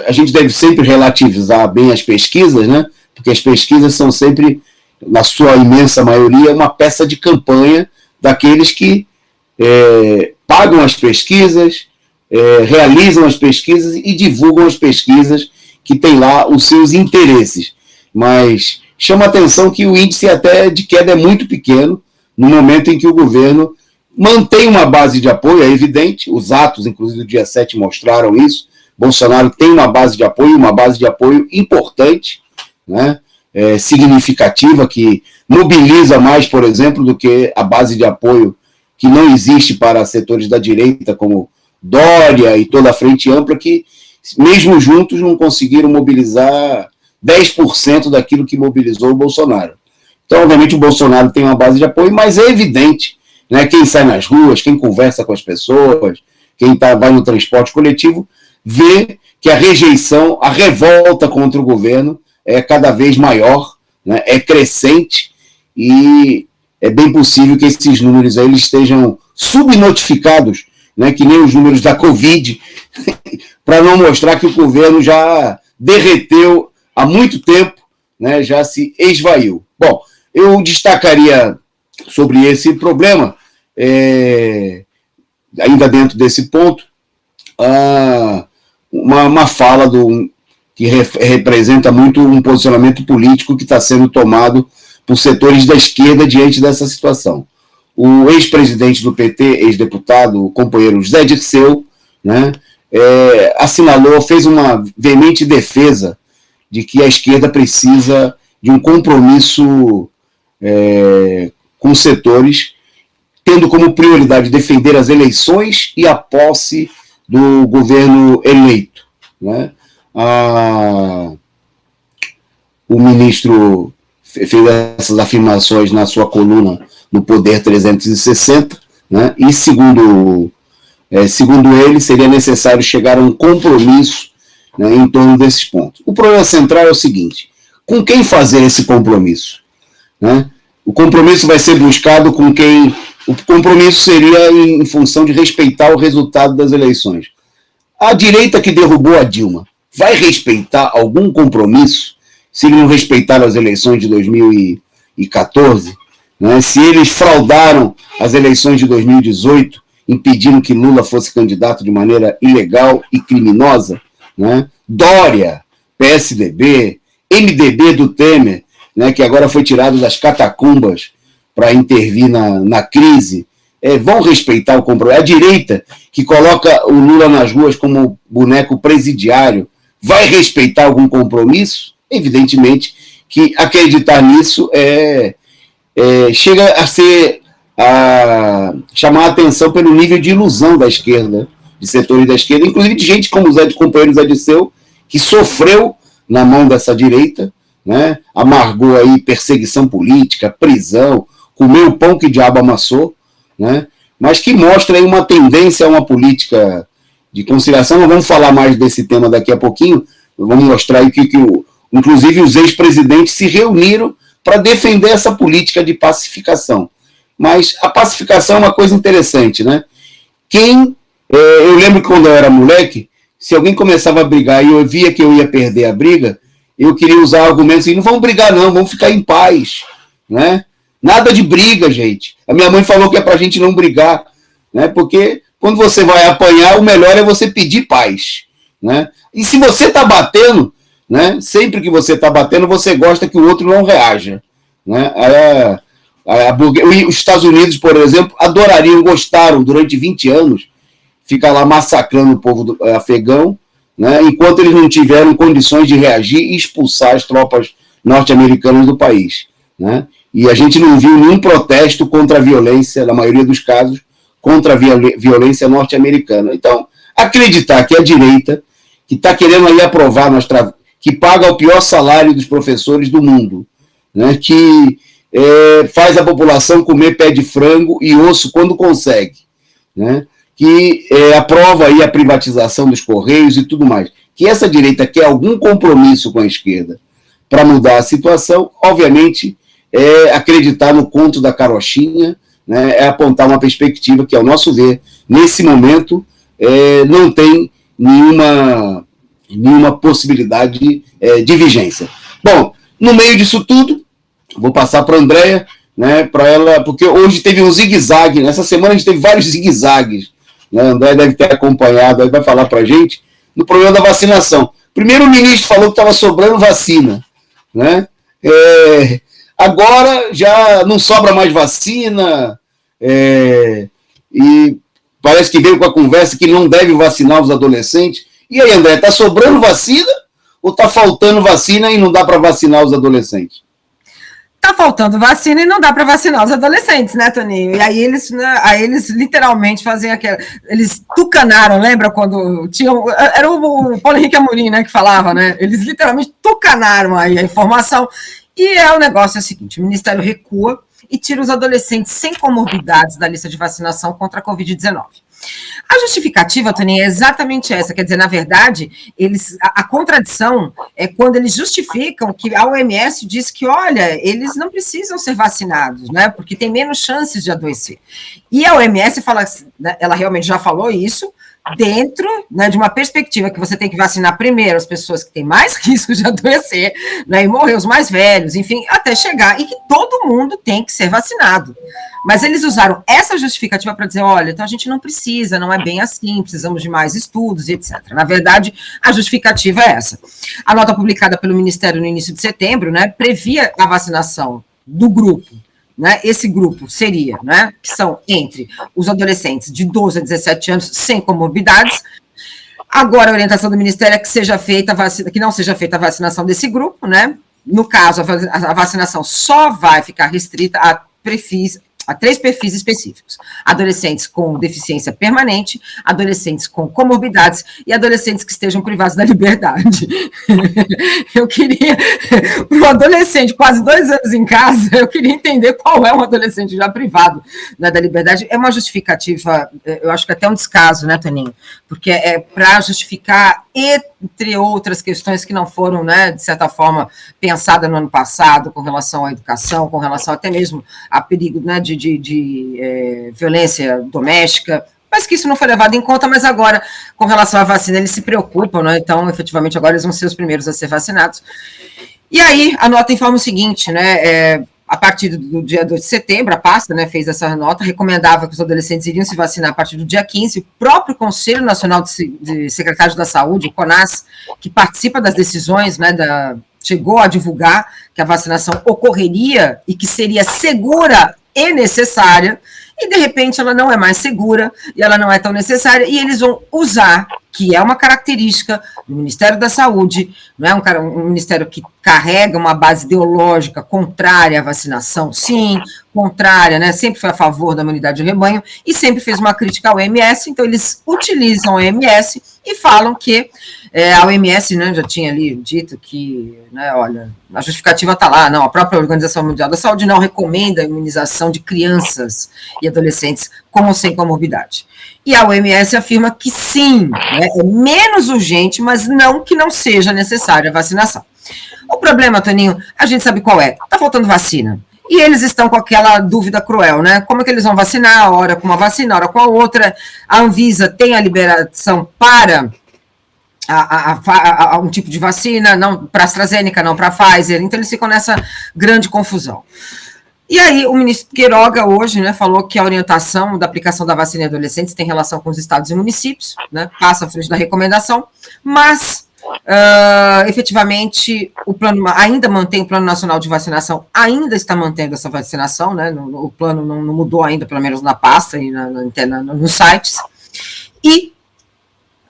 a gente deve sempre relativizar bem as pesquisas, né, porque as pesquisas são sempre, na sua imensa maioria, uma peça de campanha daqueles que pagam as pesquisas, realizam as pesquisas e divulgam as pesquisas que têm lá os seus interesses. Mas chama a atenção que o índice até de queda é muito pequeno, no momento em que o governo mantém uma base de apoio, é evidente, os atos, inclusive do dia 7, mostraram isso. Bolsonaro tem uma base de apoio importante, né, significativa, que mobiliza mais, por exemplo, do que a base de apoio que não existe para setores da direita, como Dória e toda a frente ampla, que mesmo juntos não conseguiram mobilizar 10% daquilo que mobilizou o Bolsonaro. Então, obviamente, o Bolsonaro tem uma base de apoio, mas é evidente, né, quem sai nas ruas, quem conversa com as pessoas, quem vai no transporte coletivo, vê que a rejeição, a revolta contra o governo é cada vez maior, né, é crescente, e é bem possível que esses números aí eles estejam subnotificados, né, que nem os números da Covid, para não mostrar que o governo já derreteu há muito tempo, né, já se esvaiu. Bom, eu destacaria sobre esse problema, ainda dentro desse ponto, uma fala que representa muito um posicionamento político que está sendo tomado por setores da esquerda diante dessa situação. O ex-presidente do PT, ex-deputado, o companheiro José Dirceu, né, assinalou, fez uma veemente defesa de que a esquerda precisa de um compromisso com setores, tendo como prioridade defender as eleições e a posse do governo eleito, né? O ministro fez essas afirmações na sua coluna no Poder 360, né? E segundo ele, seria necessário chegar a um compromisso, né, em torno desses pontos. O problema central é o seguinte: com quem fazer esse compromisso? Né? O compromisso vai ser buscado com quem... O compromisso seria em função de respeitar o resultado das eleições. A direita que derrubou a Dilma vai respeitar algum compromisso se não respeitar as eleições de 2014? Né? Se eles fraudaram as eleições de 2018, impedindo que Lula fosse candidato de maneira ilegal e criminosa, né? Dória, PSDB, MDB do Temer, né, que agora foi tirado das catacumbas para intervir na crise, vão respeitar o compromisso. A direita, que coloca o Lula nas ruas como boneco presidiário, vai respeitar algum compromisso? Evidentemente que acreditar nisso chega a chamar a atenção pelo nível de ilusão da esquerda, de setores da esquerda, inclusive de gente como o companheiro Zé Dirceu, que sofreu na mão dessa direita, né, amargou aí perseguição política, prisão, comeu o pão que o diabo amassou, né, mas que mostra aí uma tendência a uma política de conciliação. Nós vamos falar mais desse tema daqui a pouquinho, vamos mostrar aí que inclusive os ex-presidentes se reuniram para defender essa política de pacificação. Mas a pacificação é uma coisa interessante, né? Eu lembro que quando eu era moleque, se alguém começava a brigar e eu via que eu ia perder a briga, eu queria usar argumentos assim: não vamos brigar não, vamos ficar em paz, né? Nada de briga, gente. A minha mãe falou que é pra gente não brigar, né? Porque quando você vai apanhar, o melhor é você pedir paz, né? E se você tá batendo, né? Sempre que você tá batendo, você gosta que o outro não reaja, né? Os Estados Unidos, por exemplo, gostaram durante 20 anos ficar lá massacrando o povo afegão, né, enquanto eles não tiveram condições de reagir e expulsar as tropas norte-americanas do país, né? E a gente não viu nenhum protesto contra a violência, na maioria dos casos, contra a violência norte-americana. Então, acreditar que a direita, que está querendo aí aprovar, que paga o pior salário dos professores do mundo, né, que faz a população comer pé de frango e osso quando consegue, né, que aprova aí a privatização dos Correios e tudo mais, que essa direita quer algum compromisso com a esquerda para mudar a situação, obviamente acreditar no conto da carochinha, né, apontar uma perspectiva que, ao nosso ver, nesse momento, não tem nenhuma possibilidade de vigência. Bom, no meio disso tudo, vou passar para a Andréia, né, para ela, porque hoje teve um zigue-zague, nessa semana a gente teve vários zigue-zagues, né, a Andréia deve ter acompanhado, aí vai falar para a gente, no problema da vacinação. Primeiro o ministro falou que estava sobrando vacina, né, agora já não sobra mais vacina, e parece que veio com a conversa que não deve vacinar os adolescentes. E aí, André, está sobrando vacina ou está faltando vacina e não dá para vacinar os adolescentes? tá faltando vacina e não dá para vacinar os adolescentes, né, Toninho? E aí eles literalmente fazem aquela... Eles tucanaram, lembra quando tinham... Era o Paulo Henrique Amorim, né, que falava, né? Eles literalmente tucanaram aí a informação. E o negócio é o seguinte, o Ministério recua e tira os adolescentes sem comorbidades da lista de vacinação contra a Covid-19. A justificativa, Toninho, é exatamente essa, quer dizer, na verdade, a contradição é quando eles justificam que a OMS diz que, olha, eles não precisam ser vacinados, né, porque tem menos chances de adoecer. E a OMS fala, né, ela realmente já falou isso, dentro, né, de uma perspectiva que você tem que vacinar primeiro as pessoas que têm mais risco de adoecer, né, e morrer os mais velhos, enfim, até chegar, e que todo mundo tem que ser vacinado. Mas eles usaram essa justificativa para dizer, olha, então a gente não precisa, não é bem assim, precisamos de mais estudos e etc. Na verdade, a justificativa é essa. A nota publicada pelo Ministério no início de setembro, né, previa a vacinação do grupo, né, esse grupo seria, né, que são entre os adolescentes de 12 a 17 anos sem comorbidades. Agora a orientação do Ministério é que seja feita que não seja feita a vacinação desse grupo, né? No caso, a vacinação só vai ficar restrita a três perfis específicos: adolescentes com deficiência permanente, adolescentes com comorbidades e adolescentes que estejam privados da liberdade. Eu queria, para um adolescente quase 2 anos em casa, eu queria entender qual é um adolescente já privado, né, da liberdade. É uma justificativa, eu acho que até um descaso, né, Toninho? Porque é para justificar, entre outras questões que não foram, né, de certa forma, pensadas no ano passado, com relação à educação, com relação até mesmo a perigo, né, de violência doméstica, mas que isso não foi levado em conta. Mas agora, com relação à vacina, eles se preocupam, né? Então, efetivamente, agora eles vão ser os primeiros a ser vacinados. E aí, a nota informa o seguinte, né, a partir do dia 2 de setembro, a pasta, né, fez essa nota, recomendava que os adolescentes iriam se vacinar a partir do dia 15, o próprio Conselho Nacional de Secretários da Saúde, o CONAS, que participa das decisões, né, chegou a divulgar que a vacinação ocorreria e que seria segura e necessária, e de repente ela não é mais segura, e ela não é tão necessária, e eles vão usar, que é uma característica do Ministério da Saúde, não é um ministério que carrega uma base ideológica contrária à vacinação, sim, contrária, né, sempre foi a favor da imunidade de rebanho, e sempre fez uma crítica à OMS, então eles utilizam a OMS e falam que a OMS, né, já tinha ali dito que, né, olha, a justificativa está lá, não, a própria Organização Mundial da Saúde não recomenda a imunização de crianças e adolescentes com ou sem comorbidade. E a OMS afirma que sim, né, é menos urgente, mas não que não seja necessária a vacinação. O problema, Toninho, a gente sabe qual é, está faltando vacina. E eles estão com aquela dúvida cruel, né? Como é que eles vão vacinar, hora com uma vacina, hora com a outra? A Anvisa tem a liberação para um tipo de vacina, não para a AstraZeneca, não para a Pfizer, então eles ficam nessa grande confusão. E aí o ministro Queiroga hoje, né, falou que a orientação da aplicação da vacina em adolescentes tem relação com os estados e municípios, né, passa à frente da recomendação, mas efetivamente o plano ainda mantém o Plano Nacional de Vacinação, ainda está mantendo essa vacinação, né, o plano não mudou ainda, pelo menos na pasta e nos sites, e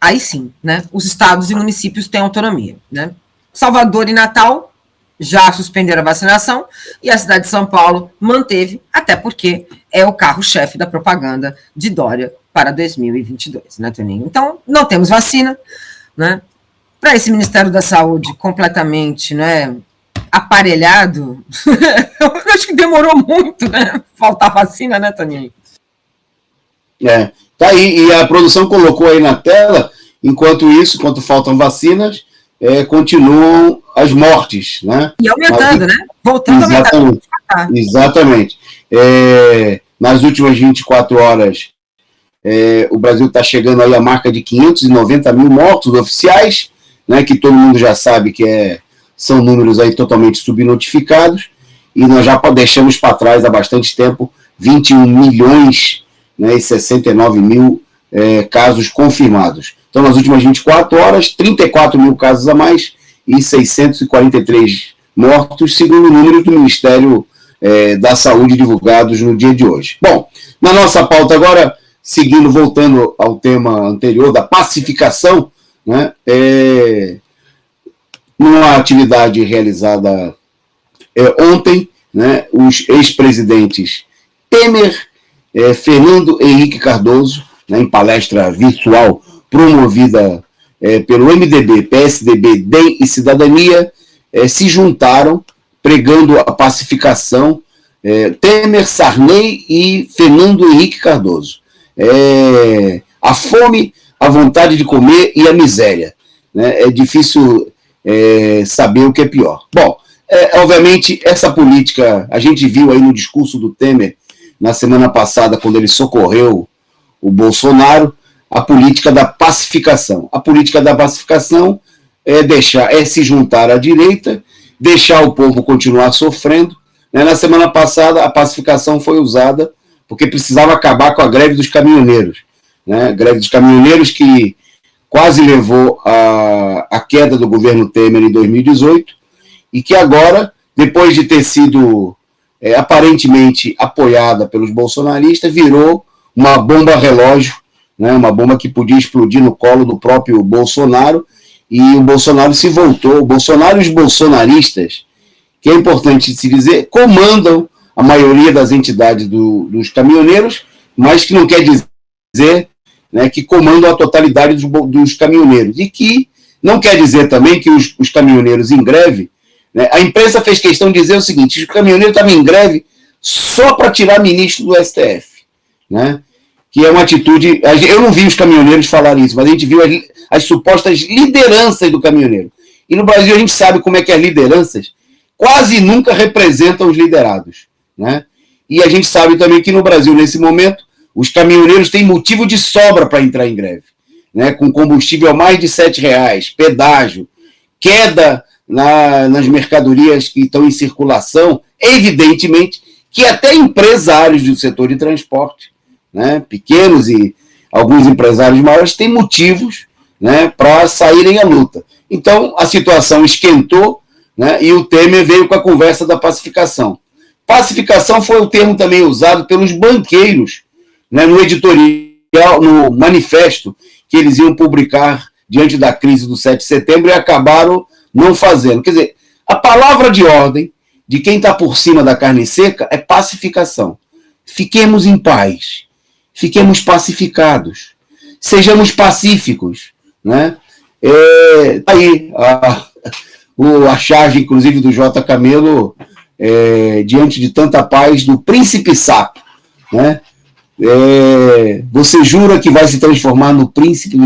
aí sim, né, os estados e municípios têm autonomia, né. Salvador e Natal já suspenderam a vacinação e a cidade de São Paulo manteve, até porque é o carro-chefe da propaganda de Dória para 2022, né, Toninho? Então, não temos vacina, né, para esse Ministério da Saúde completamente, né, aparelhado. Eu acho que demorou muito, né, faltar vacina, né, Toninho? Tá aí, e a produção colocou aí na tela, enquanto faltam vacinas, continuam as mortes, né? E aumentando, né? Voltando a aumentar. Exatamente. Nas últimas 24 horas, o Brasil está chegando aí à marca de 590 mil mortos oficiais, né, que todo mundo já sabe que são números aí totalmente subnotificados, e nós já deixamos para trás há bastante tempo 21 milhões, né, e 69 mil casos confirmados. Então, nas últimas 24 horas, 34 mil casos a mais e 643 mortos, segundo números do Ministério da Saúde divulgados no dia de hoje. Bom, na nossa pauta agora, voltando ao tema anterior da pacificação, né, numa atividade realizada ontem, né, os ex-presidentes Temer, Fernando Henrique Cardoso, né, em palestra virtual promovida pelo MDB, PSDB, DEM e Cidadania, se juntaram pregando a pacificação, Temer, Sarney e Fernando Henrique Cardoso. A fome, a vontade de comer e a miséria. Né? É difícil saber o que é pior. Bom, obviamente, essa política, a gente viu aí no discurso do Temer, na semana passada, quando ele socorreu o Bolsonaro, a política da pacificação. A política da pacificação é se juntar à direita, deixar o povo continuar sofrendo. Né? Na semana passada, a pacificação foi usada porque precisava acabar com a greve dos caminhoneiros. Né? A greve dos caminhoneiros que quase levou à queda do governo Temer em 2018 e que agora, depois de ter sido aparentemente apoiada pelos bolsonaristas, virou uma bomba relógio, né? Uma bomba que podia explodir no colo do próprio Bolsonaro, e o Bolsonaro se voltou. O Bolsonaro e os bolsonaristas, que é importante se dizer, comandam a maioria das entidades dos caminhoneiros, mas que não quer dizer, né, que comandam a totalidade dos caminhoneiros. E que não quer dizer também que os caminhoneiros em greve, né, a imprensa fez questão de dizer o seguinte: os caminhoneiros estavam em greve só para tirar ministro do STF. Né, que é uma atitude... Eu não vi os caminhoneiros falarem isso, mas a gente viu as supostas lideranças do caminhoneiro. E no Brasil a gente sabe como é que as lideranças quase nunca representam os liderados. Né? E a gente sabe também que no Brasil, nesse momento, os caminhoneiros têm motivo de sobra para entrar em greve. Né? Com combustível a mais de R$7, pedágio, queda nas mercadorias que estão em circulação, evidentemente que até empresários do setor de transporte, né, pequenos e alguns empresários maiores, têm motivos, né, para saírem à luta. Então, a situação esquentou, né, e o Temer veio com a conversa da pacificação. Pacificação foi o termo também usado pelos banqueiros, né, no editorial, no manifesto que eles iam publicar diante da crise do 7 de setembro e acabaram não fazendo. Quer dizer, a palavra de ordem de quem está por cima da carne seca é pacificação. Fiquemos em paz. Fiquemos pacificados, sejamos pacíficos, né? Aí a charge, inclusive, do J. Camelo, diante de tanta paz, do príncipe sapo, né? Você jura que vai se transformar no príncipe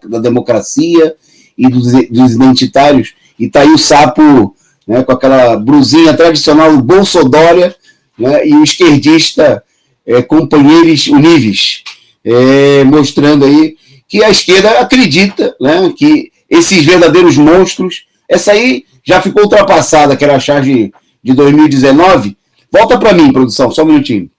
da democracia e dos identitários? E está aí o sapo, né, com aquela brusinha tradicional Bolsodória, né, e o esquerdista companheiros uníveis, mostrando aí que a esquerda acredita, né, que esses verdadeiros monstros, essa aí já ficou ultrapassada, que era a charge de 2019. Volta para mim, produção, só um minutinho.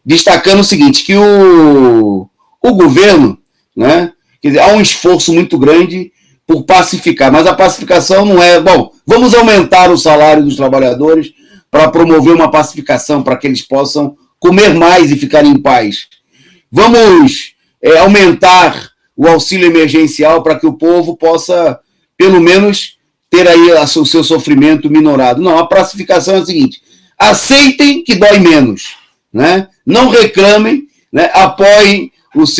Destacando o seguinte, que o governo, né, quer dizer, há um esforço muito grande por pacificar, mas a pacificação não é, bom, vamos aumentar o salário dos trabalhadores para promover uma pacificação, para que eles possam comer mais e ficar em paz. Vamos aumentar o auxílio emergencial para que o povo possa, pelo menos, ter aí o seu sofrimento minorado. Não, a pacificação é o seguinte: aceitem que dói menos, né? Não reclamem, né? Apoiem os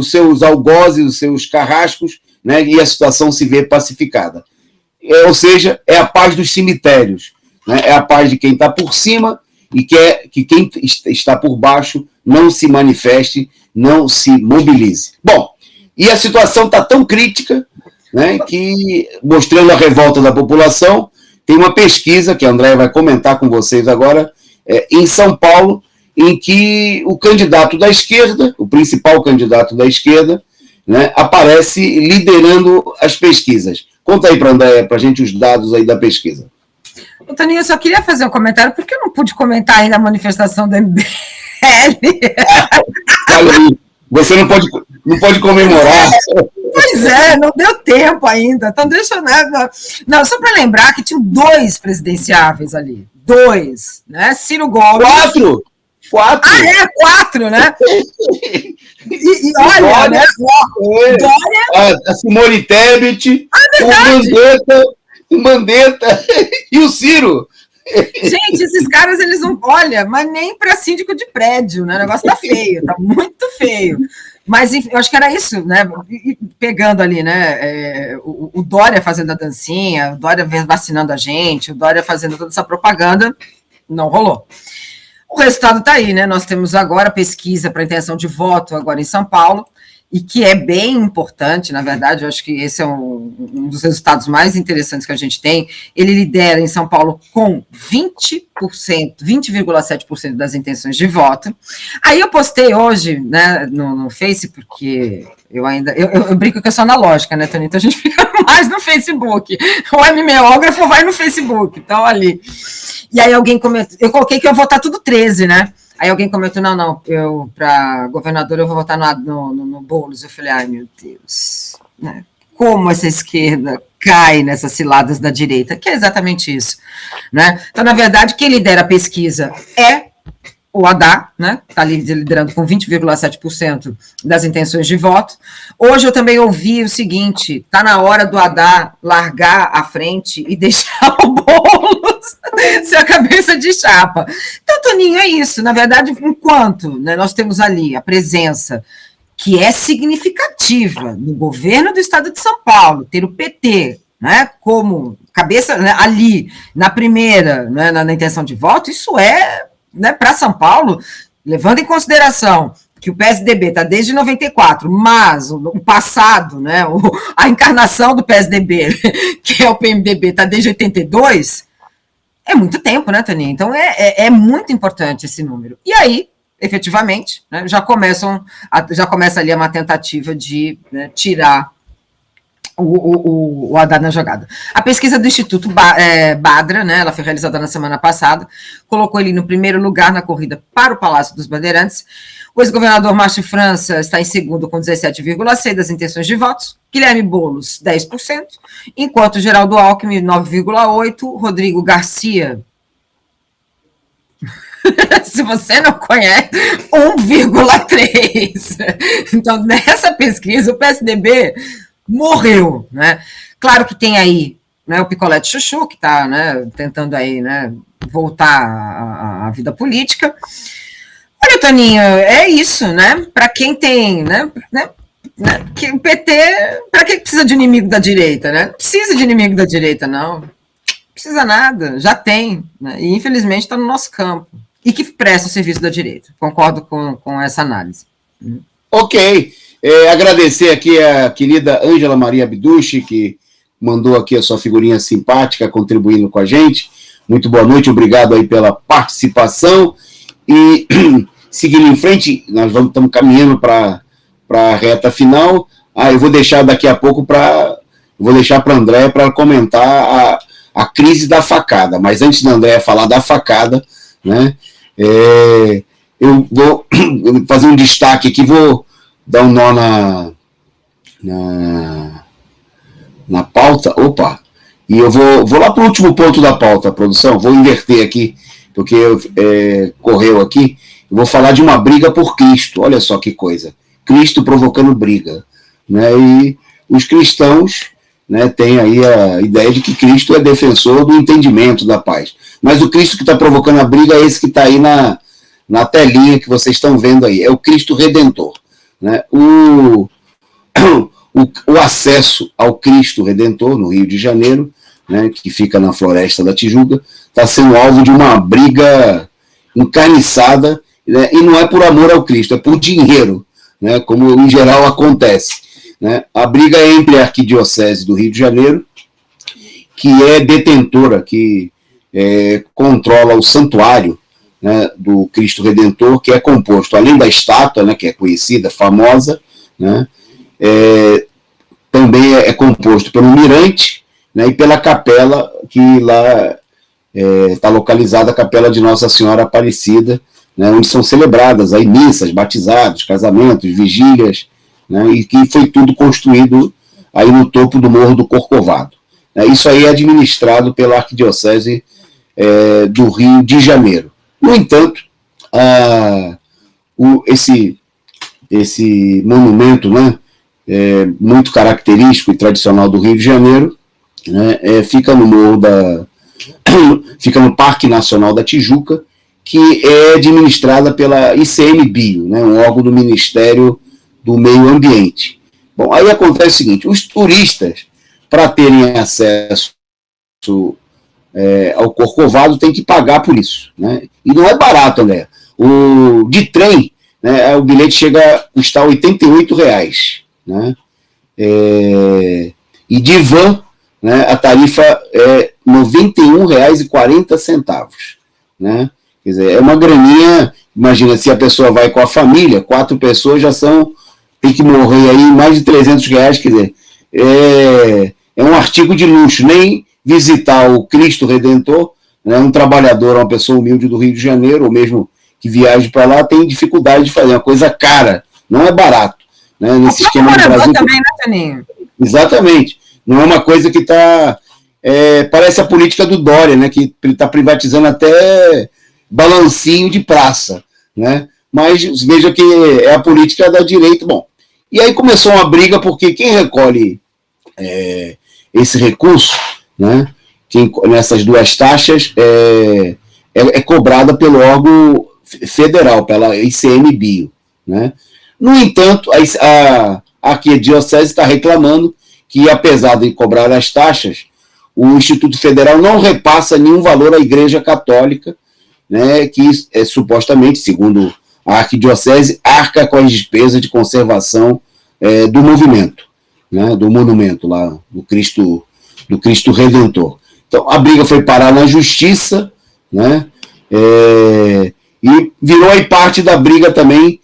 seus algozes, os seus carrascos, né? E a situação se vê pacificada. Ou seja, é a paz dos cemitérios. Né? É a paz de quem está por cima e quer que quem está por baixo não se manifeste, não se mobilize. Bom, e a situação está tão crítica, né, que, mostrando a revolta da população, tem uma pesquisa que a Andréia vai comentar com vocês agora, em São Paulo, em que o candidato da esquerda, o principal candidato da esquerda, né, aparece liderando as pesquisas. Conta aí para a Andréia, para a gente, os dados aí da pesquisa. Toninho, eu só queria fazer um comentário, porque eu não pude comentar ainda a manifestação do MBL. Você não pode comemorar. Pois não deu tempo ainda. Então, deixa eu... Não, só para lembrar que tinham 2 presidenciáveis ali. 2, né? Ciro Gomes... 4! 4! 4, né? E olha, Dória, né? Dória... A Simone Tebet, o Mandetta e o Ciro. Gente, esses caras, eles não... Olha, mas nem para síndico de prédio, né? O negócio tá feio, tá muito feio. Mas, enfim, eu acho que era isso, né? E pegando ali, né? O Dória fazendo a dancinha, o Dória vacinando a gente, o Dória fazendo toda essa propaganda, não rolou. O resultado está aí, né? Nós temos agora pesquisa para intenção de voto agora em São Paulo, e que é bem importante, na verdade, eu acho que esse é um dos resultados mais interessantes que a gente tem. Ele lidera em São Paulo com 20%, 20,7% das intenções de voto. Aí eu postei hoje, né, no Face, porque eu brinco que eu sou analógica, né, Tony? Então a gente fica mais no Facebook. O mimeógrafo vai no Facebook, então ali. E aí alguém comentou, eu coloquei que eu vou votar tudo 13, né? Aí alguém comentou, não, eu para governador eu vou votar no Boulos. Eu falei, ai meu Deus, né? Como essa esquerda cai nessas ciladas da direita, que é exatamente isso, né? Então, na verdade, quem lidera a pesquisa é o Haddad, né? Está liderando com 20,7% das intenções de voto. Hoje eu também ouvi o seguinte: está na hora do Haddad largar a frente e deixar o Boulos ser a cabeça de chapa. Então, Toninho, é isso. Na verdade, enquanto, né, nós temos ali a presença que é significativa no governo do estado de São Paulo, ter o PT, né, como cabeça, né, ali na primeira, né, na intenção de voto, isso é, né, para São Paulo, levando em consideração que o PSDB está desde 94, mas o passado, né, a encarnação do PSDB, que é o PMDB, está desde 82, é muito tempo, né, Toninho? Então é muito importante esse número. E aí, efetivamente, né, já começa ali uma tentativa de, né, tirar o Haddad na jogada. A pesquisa do Instituto Badra, né, ela foi realizada na semana passada, colocou ele no primeiro lugar na corrida para o Palácio dos Bandeirantes. O ex-governador Márcio França está em segundo com 17,6% das intenções de votos, Guilherme Boulos, 10%, enquanto Geraldo Alckmin, 9,8%, Rodrigo Garcia, se você não conhece, 1,3%. Então, nessa pesquisa, o PSDB morreu, né? Claro que tem aí, né, o Picolé de Chuchu, que está, né, tentando aí, né, voltar à vida política. Olha, Toninho, é isso, né? Para quem tem, né, que o PT, para que precisa de inimigo da direita, né? Não precisa de inimigo da direita, não. Não precisa nada, já tem, né? E infelizmente está no nosso campo. E que presta o serviço da direita. Concordo com essa análise. Ok. Agradecer aqui a querida Ângela Maria Abducci, que mandou aqui a sua figurinha simpática, contribuindo com a gente. Muito boa noite, obrigado aí pela participação. E seguindo em frente, nós estamos caminhando para a reta final. Eu vou deixar daqui a pouco para a Andréia para comentar a crise da facada. Mas antes da Andréia falar da facada, né, eu vou fazer um destaque aqui, vou dar um nó na pauta. Opa! E eu vou lá para o último ponto da pauta, produção. Vou inverter aqui, porque correu aqui. Eu vou falar de uma briga por Cristo. Olha só que coisa. Cristo provocando briga, né? E os cristãos, né, têm aí a ideia de que Cristo é defensor do entendimento da paz. Mas o Cristo que está provocando a briga é esse que está aí na telinha que vocês estão vendo aí. É o Cristo Redentor, né? O acesso ao Cristo Redentor, no Rio de Janeiro, né, que fica na Floresta da Tijuca, está sendo alvo de uma briga encarniçada, né, e não é por amor ao Cristo, é por dinheiro, né, como em geral acontece, né? A briga é entre a Arquidiocese do Rio de Janeiro, que é detentora, que controla o santuário, né, do Cristo Redentor, que é composto, além da estátua, né, que é conhecida, famosa, né, também é composto pelo mirante, né, e pela capela, que lá está localizada a capela de Nossa Senhora Aparecida, né, onde são celebradas aí missas, batizados, casamentos, vigílias, né, e que foi tudo construído aí no topo do Morro do Corcovado. Isso aí é administrado pela Arquidiocese do Rio de Janeiro. No entanto, esse monumento, né, muito característico e tradicional do Rio de Janeiro, né, fica no Morro fica no Parque Nacional da Tijuca, que é administrada pela ICMBio, né, um órgão do Ministério do Meio Ambiente. Bom, aí acontece o seguinte, os turistas, para terem acesso ao Corcovado, tem que pagar por isso, né? E não é barato, André. De trem, né, o bilhete chega a custar R$ 88,00, né? E de van, né, a tarifa é R$ 91,40, né? Quer dizer, é uma graninha. Imagina, se a pessoa vai com a família, 4 pessoas já tem que morrer aí mais de R$ 300, quer dizer, é um artigo de luxo. Nem visitar o Cristo Redentor, né, um trabalhador, uma pessoa humilde do Rio de Janeiro, ou mesmo que viaje para lá, tem dificuldade de fazer, uma coisa cara, não é barato, né, nesse esquema do Brasil. Também, né, Toninho? Exatamente, não é uma coisa que está... parece a política do Dória, né, que está privatizando até balancinho de praça, né? Mas veja que é a política da direita. Bom, e aí começou uma briga, porque quem recolhe esse recurso, né, nessas duas taxas, é cobrada pelo órgão federal, pela ICMBio, né? No entanto, a Arquidiocese está reclamando que, apesar de cobrar as taxas, o Instituto Federal não repassa nenhum valor à Igreja Católica, né, que supostamente, segundo a Arquidiocese, arca com as despesas de conservação do movimento, né, do monumento lá, do Cristo Redentor. Então, a briga foi parar na Justiça, né, e virou aí parte da briga também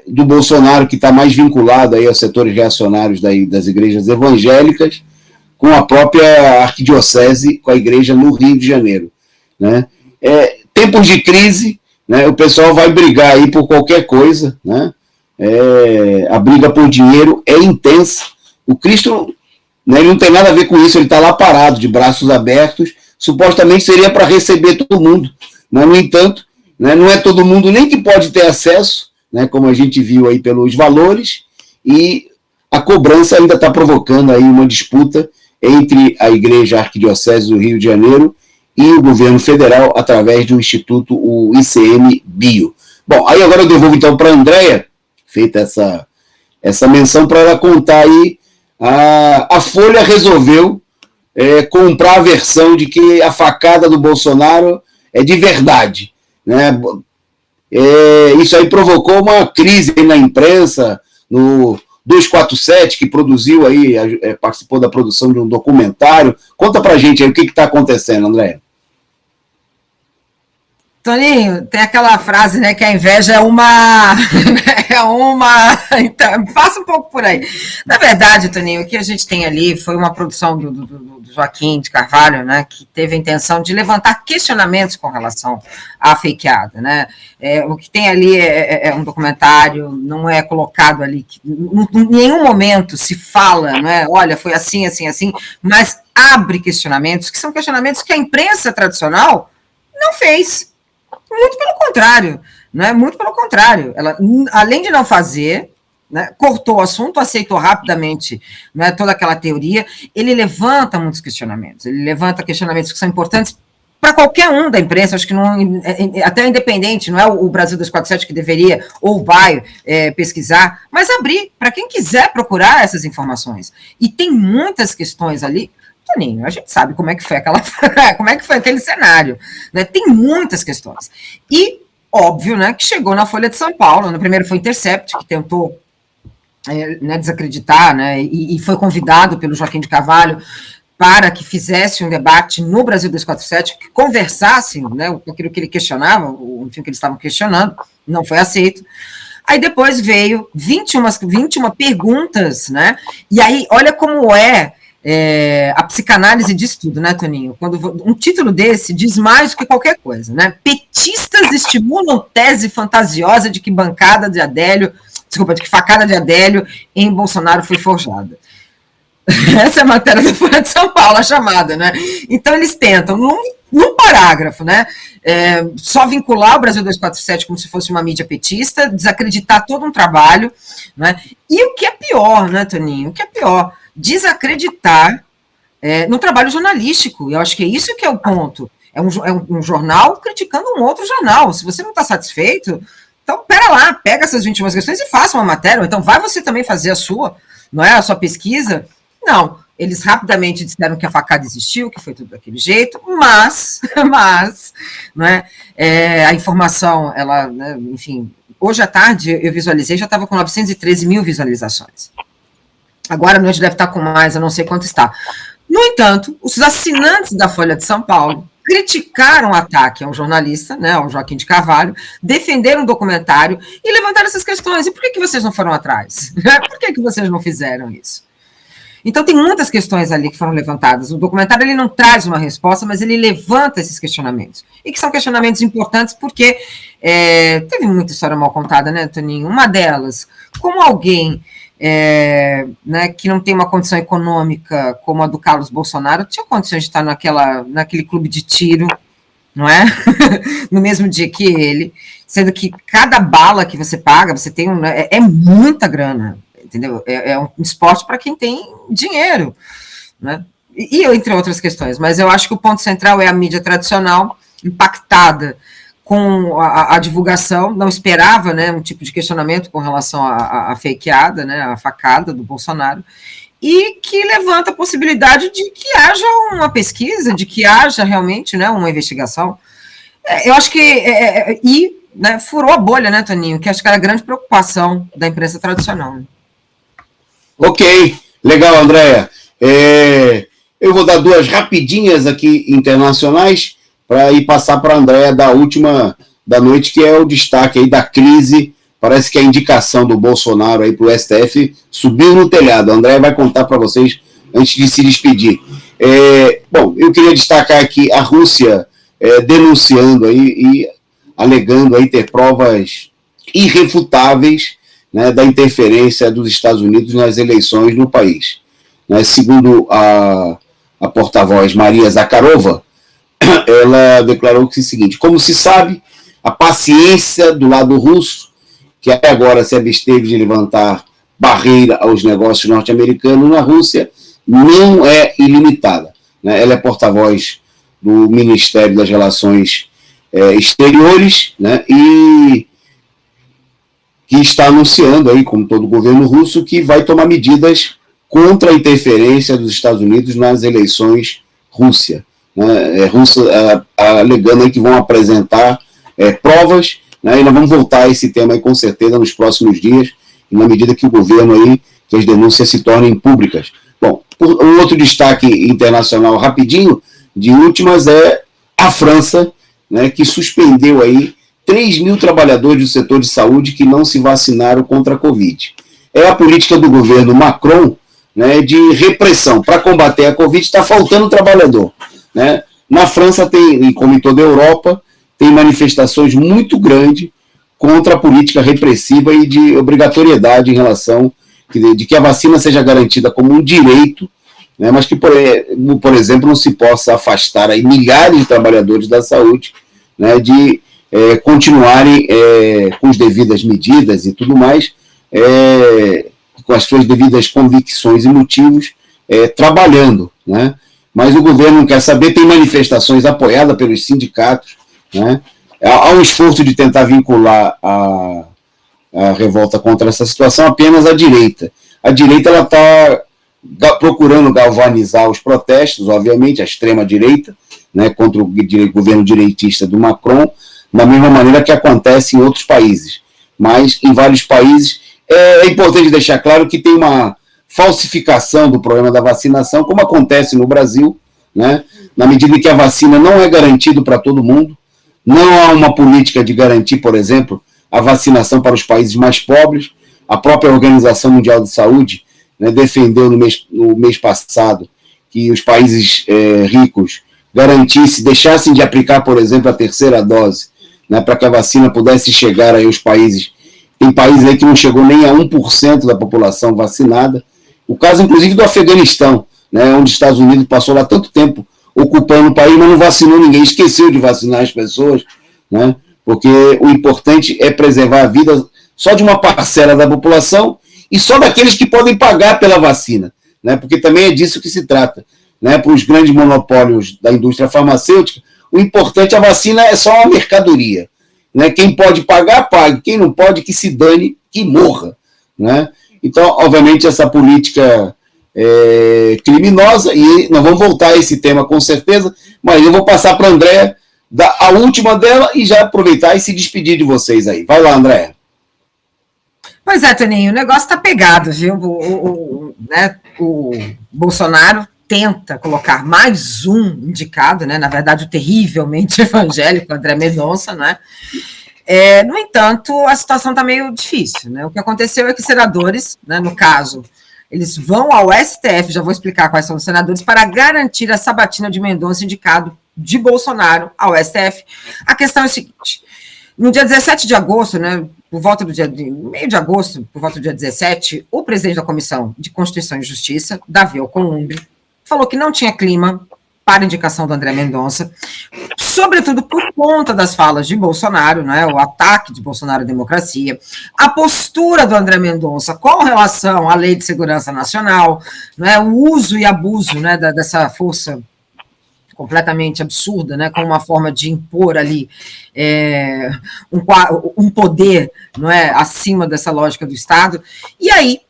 do Bolsonaro, que está mais vinculado aí aos setores reacionários das igrejas evangélicas, com a própria Arquidiocese, com a igreja no Rio de Janeiro, né. Tempos de crise, né, o pessoal vai brigar aí por qualquer coisa, né, a briga por dinheiro é intensa. O Cristo, né, ele não tem nada a ver com isso, ele está lá parado, de braços abertos, supostamente seria para receber todo mundo, mas, no entanto, né, não é todo mundo nem que pode ter acesso, né, como a gente viu aí pelos valores, e a cobrança ainda está provocando aí uma disputa entre a Igreja Arquidiocese do Rio de Janeiro e o governo federal, através do Instituto, o ICMBio. Bom, aí agora eu devolvo então para a Andréia, feita essa menção, para ela contar aí, a Folha resolveu comprar a versão de que a facada do Bolsonaro é de verdade, né? Isso aí provocou uma crise aí na imprensa, no 247, que produziu aí, participou da produção de um documentário. Conta pra gente aí o que está acontecendo, Andréia. Toninho, tem aquela frase, né, que a inveja é uma... Então, passa um pouco por aí. Na verdade, Toninho, o que a gente tem ali foi uma produção do Joaquim de Carvalho, né, que teve a intenção de levantar questionamentos com relação à fakeada, né. O que tem ali é um documentário, não é colocado ali, em nenhum momento se fala, não é, olha, foi assim, assim, assim, mas abre questionamentos, que são questionamentos que a imprensa tradicional não fez. Muito pelo contrário, né? Muito pelo contrário. Ela, além de não fazer, né, cortou o assunto, aceitou rapidamente, né, toda aquela teoria. Ele levanta muitos questionamentos. Ele levanta questionamentos que são importantes para qualquer um da imprensa, acho que não, até independente, não é o Brasil 247 que deveria ou vai pesquisar, mas abrir para quem quiser procurar essas informações. E tem muitas questões ali. Toninho, a gente sabe como é que foi aquele cenário, né? Tem muitas questões. E, óbvio, né, que chegou na Folha de São Paulo, no primeiro foi Intercept, que tentou né, desacreditar, né, e foi convidado pelo Joaquim de Carvalho para que fizesse um debate no Brasil 247, que conversasse, né, aquilo que ele questionava, enfim, que eles estavam questionando, não foi aceito. Aí depois veio 21 perguntas, né, e aí, olha como a psicanálise diz tudo, né, Toninho? Quando um título desse diz mais do que qualquer coisa, né? Petistas estimulam tese fantasiosa de que de que facada de Adélio em Bolsonaro foi forjada. Essa é a matéria da Folha de São Paulo, a chamada, né? Então eles tentam, num parágrafo, né, só vincular o Brasil 247 como se fosse uma mídia petista, desacreditar todo um trabalho, né? E o que é pior, né, Toninho? O que é pior? Desacreditar no trabalho jornalístico. Eu acho que é isso que é o ponto. É um jornal criticando um outro jornal. Se você não está satisfeito, então pera lá, pega essas 21 questões e faça uma matéria. Ou então vai você também fazer a sua, não é? A sua pesquisa. Não, eles rapidamente disseram que a facada existiu, que foi tudo daquele jeito, mas não é? A informação, ela, né, enfim, hoje à tarde eu visualizei, já estava com 913 mil visualizações. Agora a noite deve estar com mais, eu não sei quanto está. No entanto, os assinantes da Folha de São Paulo criticaram o ataque ao jornalista, né, ao Joaquim de Carvalho, defenderam o documentário e levantaram essas questões. E por que vocês não foram atrás? Por que vocês não fizeram isso? Então, tem muitas questões ali que foram levantadas. O documentário ele não traz uma resposta, mas ele levanta esses questionamentos. E que são questionamentos importantes porque teve muita história mal contada, né, Toninho? Uma delas, como alguém né, que não tem uma condição econômica como a do Carlos Bolsonaro, tinha condições de estar naquele clube de tiro, não é? No mesmo dia que ele, sendo que cada bala que você paga, você tem é muita grana, entendeu? É um esporte para quem tem dinheiro, né? E entre outras questões, mas eu acho que o ponto central é a mídia tradicional impactada com a divulgação, não esperava, né, um tipo de questionamento com relação à fakeada, né, a facada do Bolsonaro, e que levanta a possibilidade de que haja uma pesquisa, de que haja realmente, né, uma investigação. Eu acho que, né, furou a bolha, né, Toninho, que acho que era a grande preocupação da imprensa tradicional. Né? Ok, legal, Andréa. Eu vou dar duas rapidinhas aqui internacionais, para ir passar para a Andréa da última da noite, que é o destaque aí da crise. Parece que a indicação do Bolsonaro aí para o STF subiu no telhado. A Andréa vai contar para vocês antes de se despedir. Bom, eu queria destacar aqui a Rússia denunciando aí e alegando aí ter provas irrefutáveis, né, da interferência dos Estados Unidos nas eleições no país. Né, segundo a porta-voz Maria Zakharova, ela declarou que é o seguinte: como se sabe, a paciência do lado russo, que até agora se absteve de levantar barreira aos negócios norte-americanos na Rússia, não é ilimitada. Né? Ela é porta-voz do Ministério das Relações Exteriores, né? E que está anunciando, aí, como todo o governo russo, que vai tomar medidas contra a interferência dos Estados Unidos nas eleições Rússia. Rússia alegando aí que vão apresentar provas, né, e nós vamos voltar a esse tema aí, com certeza, nos próximos dias, na medida que o governo aí, que as denúncias se tornem públicas. Bom, um outro destaque internacional rapidinho, de últimas, é a França, né, que suspendeu aí 3 mil trabalhadores do setor de saúde que não se vacinaram contra a Covid. É a política do governo Macron, né, de repressão. Para combater a Covid está faltando trabalhador. Né? Na França, e como em toda a Europa, tem manifestações muito grandes contra a política repressiva e de obrigatoriedade em relação de que a vacina seja garantida como um direito, né, mas que, por exemplo, não se possa afastar aí milhares de trabalhadores da saúde, né, de continuarem com as devidas medidas e tudo mais, com as suas devidas convicções e motivos, trabalhando, né? Mas o governo não quer saber, tem manifestações apoiadas pelos sindicatos, né? Há um esforço de tentar vincular a revolta contra essa situação apenas à direita. A direita está procurando galvanizar os protestos, obviamente, a extrema-direita, né, contra o governo direitista do Macron, da mesma maneira que acontece em outros países. Mas, em vários países, é importante deixar claro que tem uma falsificação do problema da vacinação, como acontece no Brasil, né? Na medida em que a vacina não é garantida para todo mundo, não há uma política de garantir, por exemplo, a vacinação para os países mais pobres. A própria Organização Mundial de Saúde, né, defendeu no mês passado que os países ricos deixassem de aplicar, por exemplo, a terceira dose, né, para que a vacina pudesse chegar aí aos países. Tem países aí que não chegou nem a 1% da população vacinada. O caso, inclusive, do Afeganistão, né, onde os Estados Unidos passou lá tanto tempo ocupando o país, mas não vacinou ninguém, esqueceu de vacinar as pessoas, né, porque o importante é preservar a vida só de uma parcela da população e só daqueles que podem pagar pela vacina, né, porque também é disso que se trata. né, para os grandes monopólios da indústria farmacêutica, o importante, a vacina é só uma mercadoria. Né? Quem pode pagar, pague. Quem não pode, que se dane, que morra. Né? Então, obviamente, essa política é criminosa, e nós vamos voltar a esse tema com certeza, mas eu vou passar para a Andréa a última dela e já aproveitar e se despedir de vocês aí. Vai lá, Andréa. Pois é, Toninho, o negócio está pegado, viu? O Bolsonaro tenta colocar mais um indicado, né? Na verdade, o terrivelmente evangélico André Mendonça, né? No entanto, a situação está meio difícil, né? O que aconteceu é que senadores, né, no caso, eles vão ao STF, já vou explicar quais são os senadores, para garantir a sabatina de Mendonça, indicado de Bolsonaro ao STF. A questão é a seguinte: no dia 17 de agosto, né, por volta do meio de agosto, por volta do dia 17, o presidente da Comissão de Constituição e Justiça, Davi Alcolumbre, falou que não tinha clima para a indicação do André Mendonça, sobretudo por conta das falas de Bolsonaro, né, o ataque de Bolsonaro à democracia, a postura do André Mendonça com relação à Lei de Segurança Nacional, né, o uso e abuso, né, dessa força completamente absurda, né, como uma forma de impor ali um poder, não é, acima dessa lógica do Estado. E aí,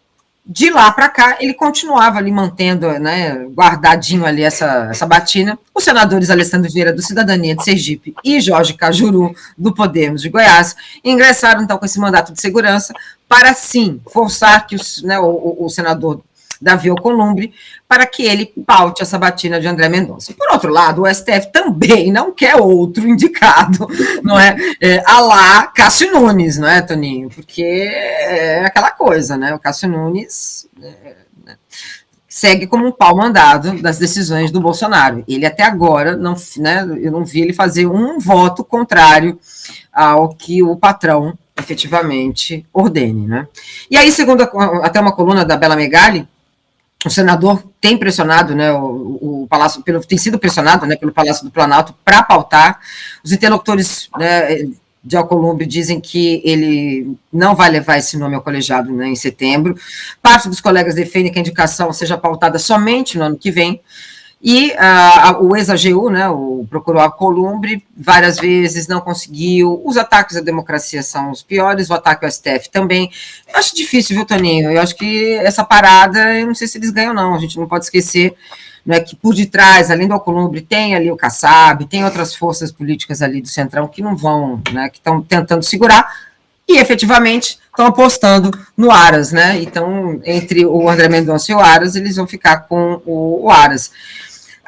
de lá para cá, ele continuava ali mantendo, né, guardadinho ali essa batina. Os senadores Alessandro Vieira, do Cidadania de Sergipe, e Jorge Cajuru, do Podemos de Goiás, ingressaram, então, com esse mandato de segurança para, sim, forçar que o senador Davi Alcolumbre, para que ele paute essa batina de André Mendonça. Por outro lado, o STF também não quer outro indicado, não é? A lá Cássio Nunes, não é, Toninho? Porque é aquela coisa, né? O Cássio Nunes segue como um pau mandado das decisões do Bolsonaro. Ele até agora, eu não vi ele fazer um voto contrário ao que o patrão efetivamente ordene, né? E aí, segundo até uma coluna da Bela Megali, o senador tem pressionado, né, o Palácio, tem sido pressionado, né, pelo Palácio do Planalto para pautar. Os interlocutores, né, de Alcolumbre dizem que ele não vai levar esse nome ao colegiado, né, em setembro. Parte dos colegas defendem que a indicação seja pautada somente no ano que vem. E o ex-AGU, né, o procurador Alcolumbre, várias vezes não conseguiu. Os ataques à democracia são os piores, o ataque ao STF também. Eu acho difícil, viu, Toninho? Eu acho que essa parada, eu não sei se eles ganham, não. A gente não pode esquecer, né, que por detrás, além do Alcolumbre, tem ali o Kassab, tem outras forças políticas ali do Centrão que não vão, né, que estão tentando segurar e, efetivamente, estão apostando no Aras, né? Então, entre o André Mendonça e o Aras, eles vão ficar com o Aras.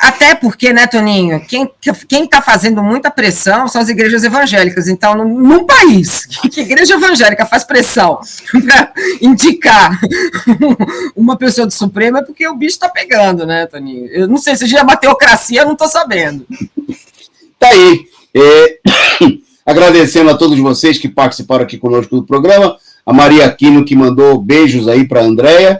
Até porque, né, Toninho, quem está fazendo muita pressão são as igrejas evangélicas. Então, num país que a igreja evangélica faz pressão para indicar uma pessoa do Supremo, é porque o bicho está pegando, né, Toninho? Eu não sei se já é uma teocracia, eu não estou sabendo. Tá aí. Agradecendo a todos vocês que participaram aqui conosco do programa, a Maria Aquino, que mandou beijos aí para a Andréa,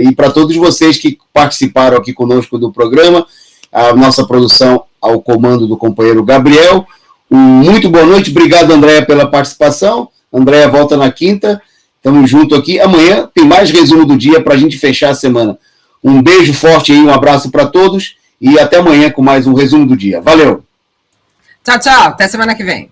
e para todos vocês que participaram aqui conosco do programa, a nossa produção ao comando do companheiro Gabriel. Muito boa noite, obrigado, Andréa, pela participação. Andréa volta na quinta, estamos juntos aqui. Amanhã tem mais resumo do dia para a gente fechar a semana. Um beijo forte aí, um abraço para todos e até amanhã com mais um resumo do dia. Valeu! Tchau, tchau, até semana que vem.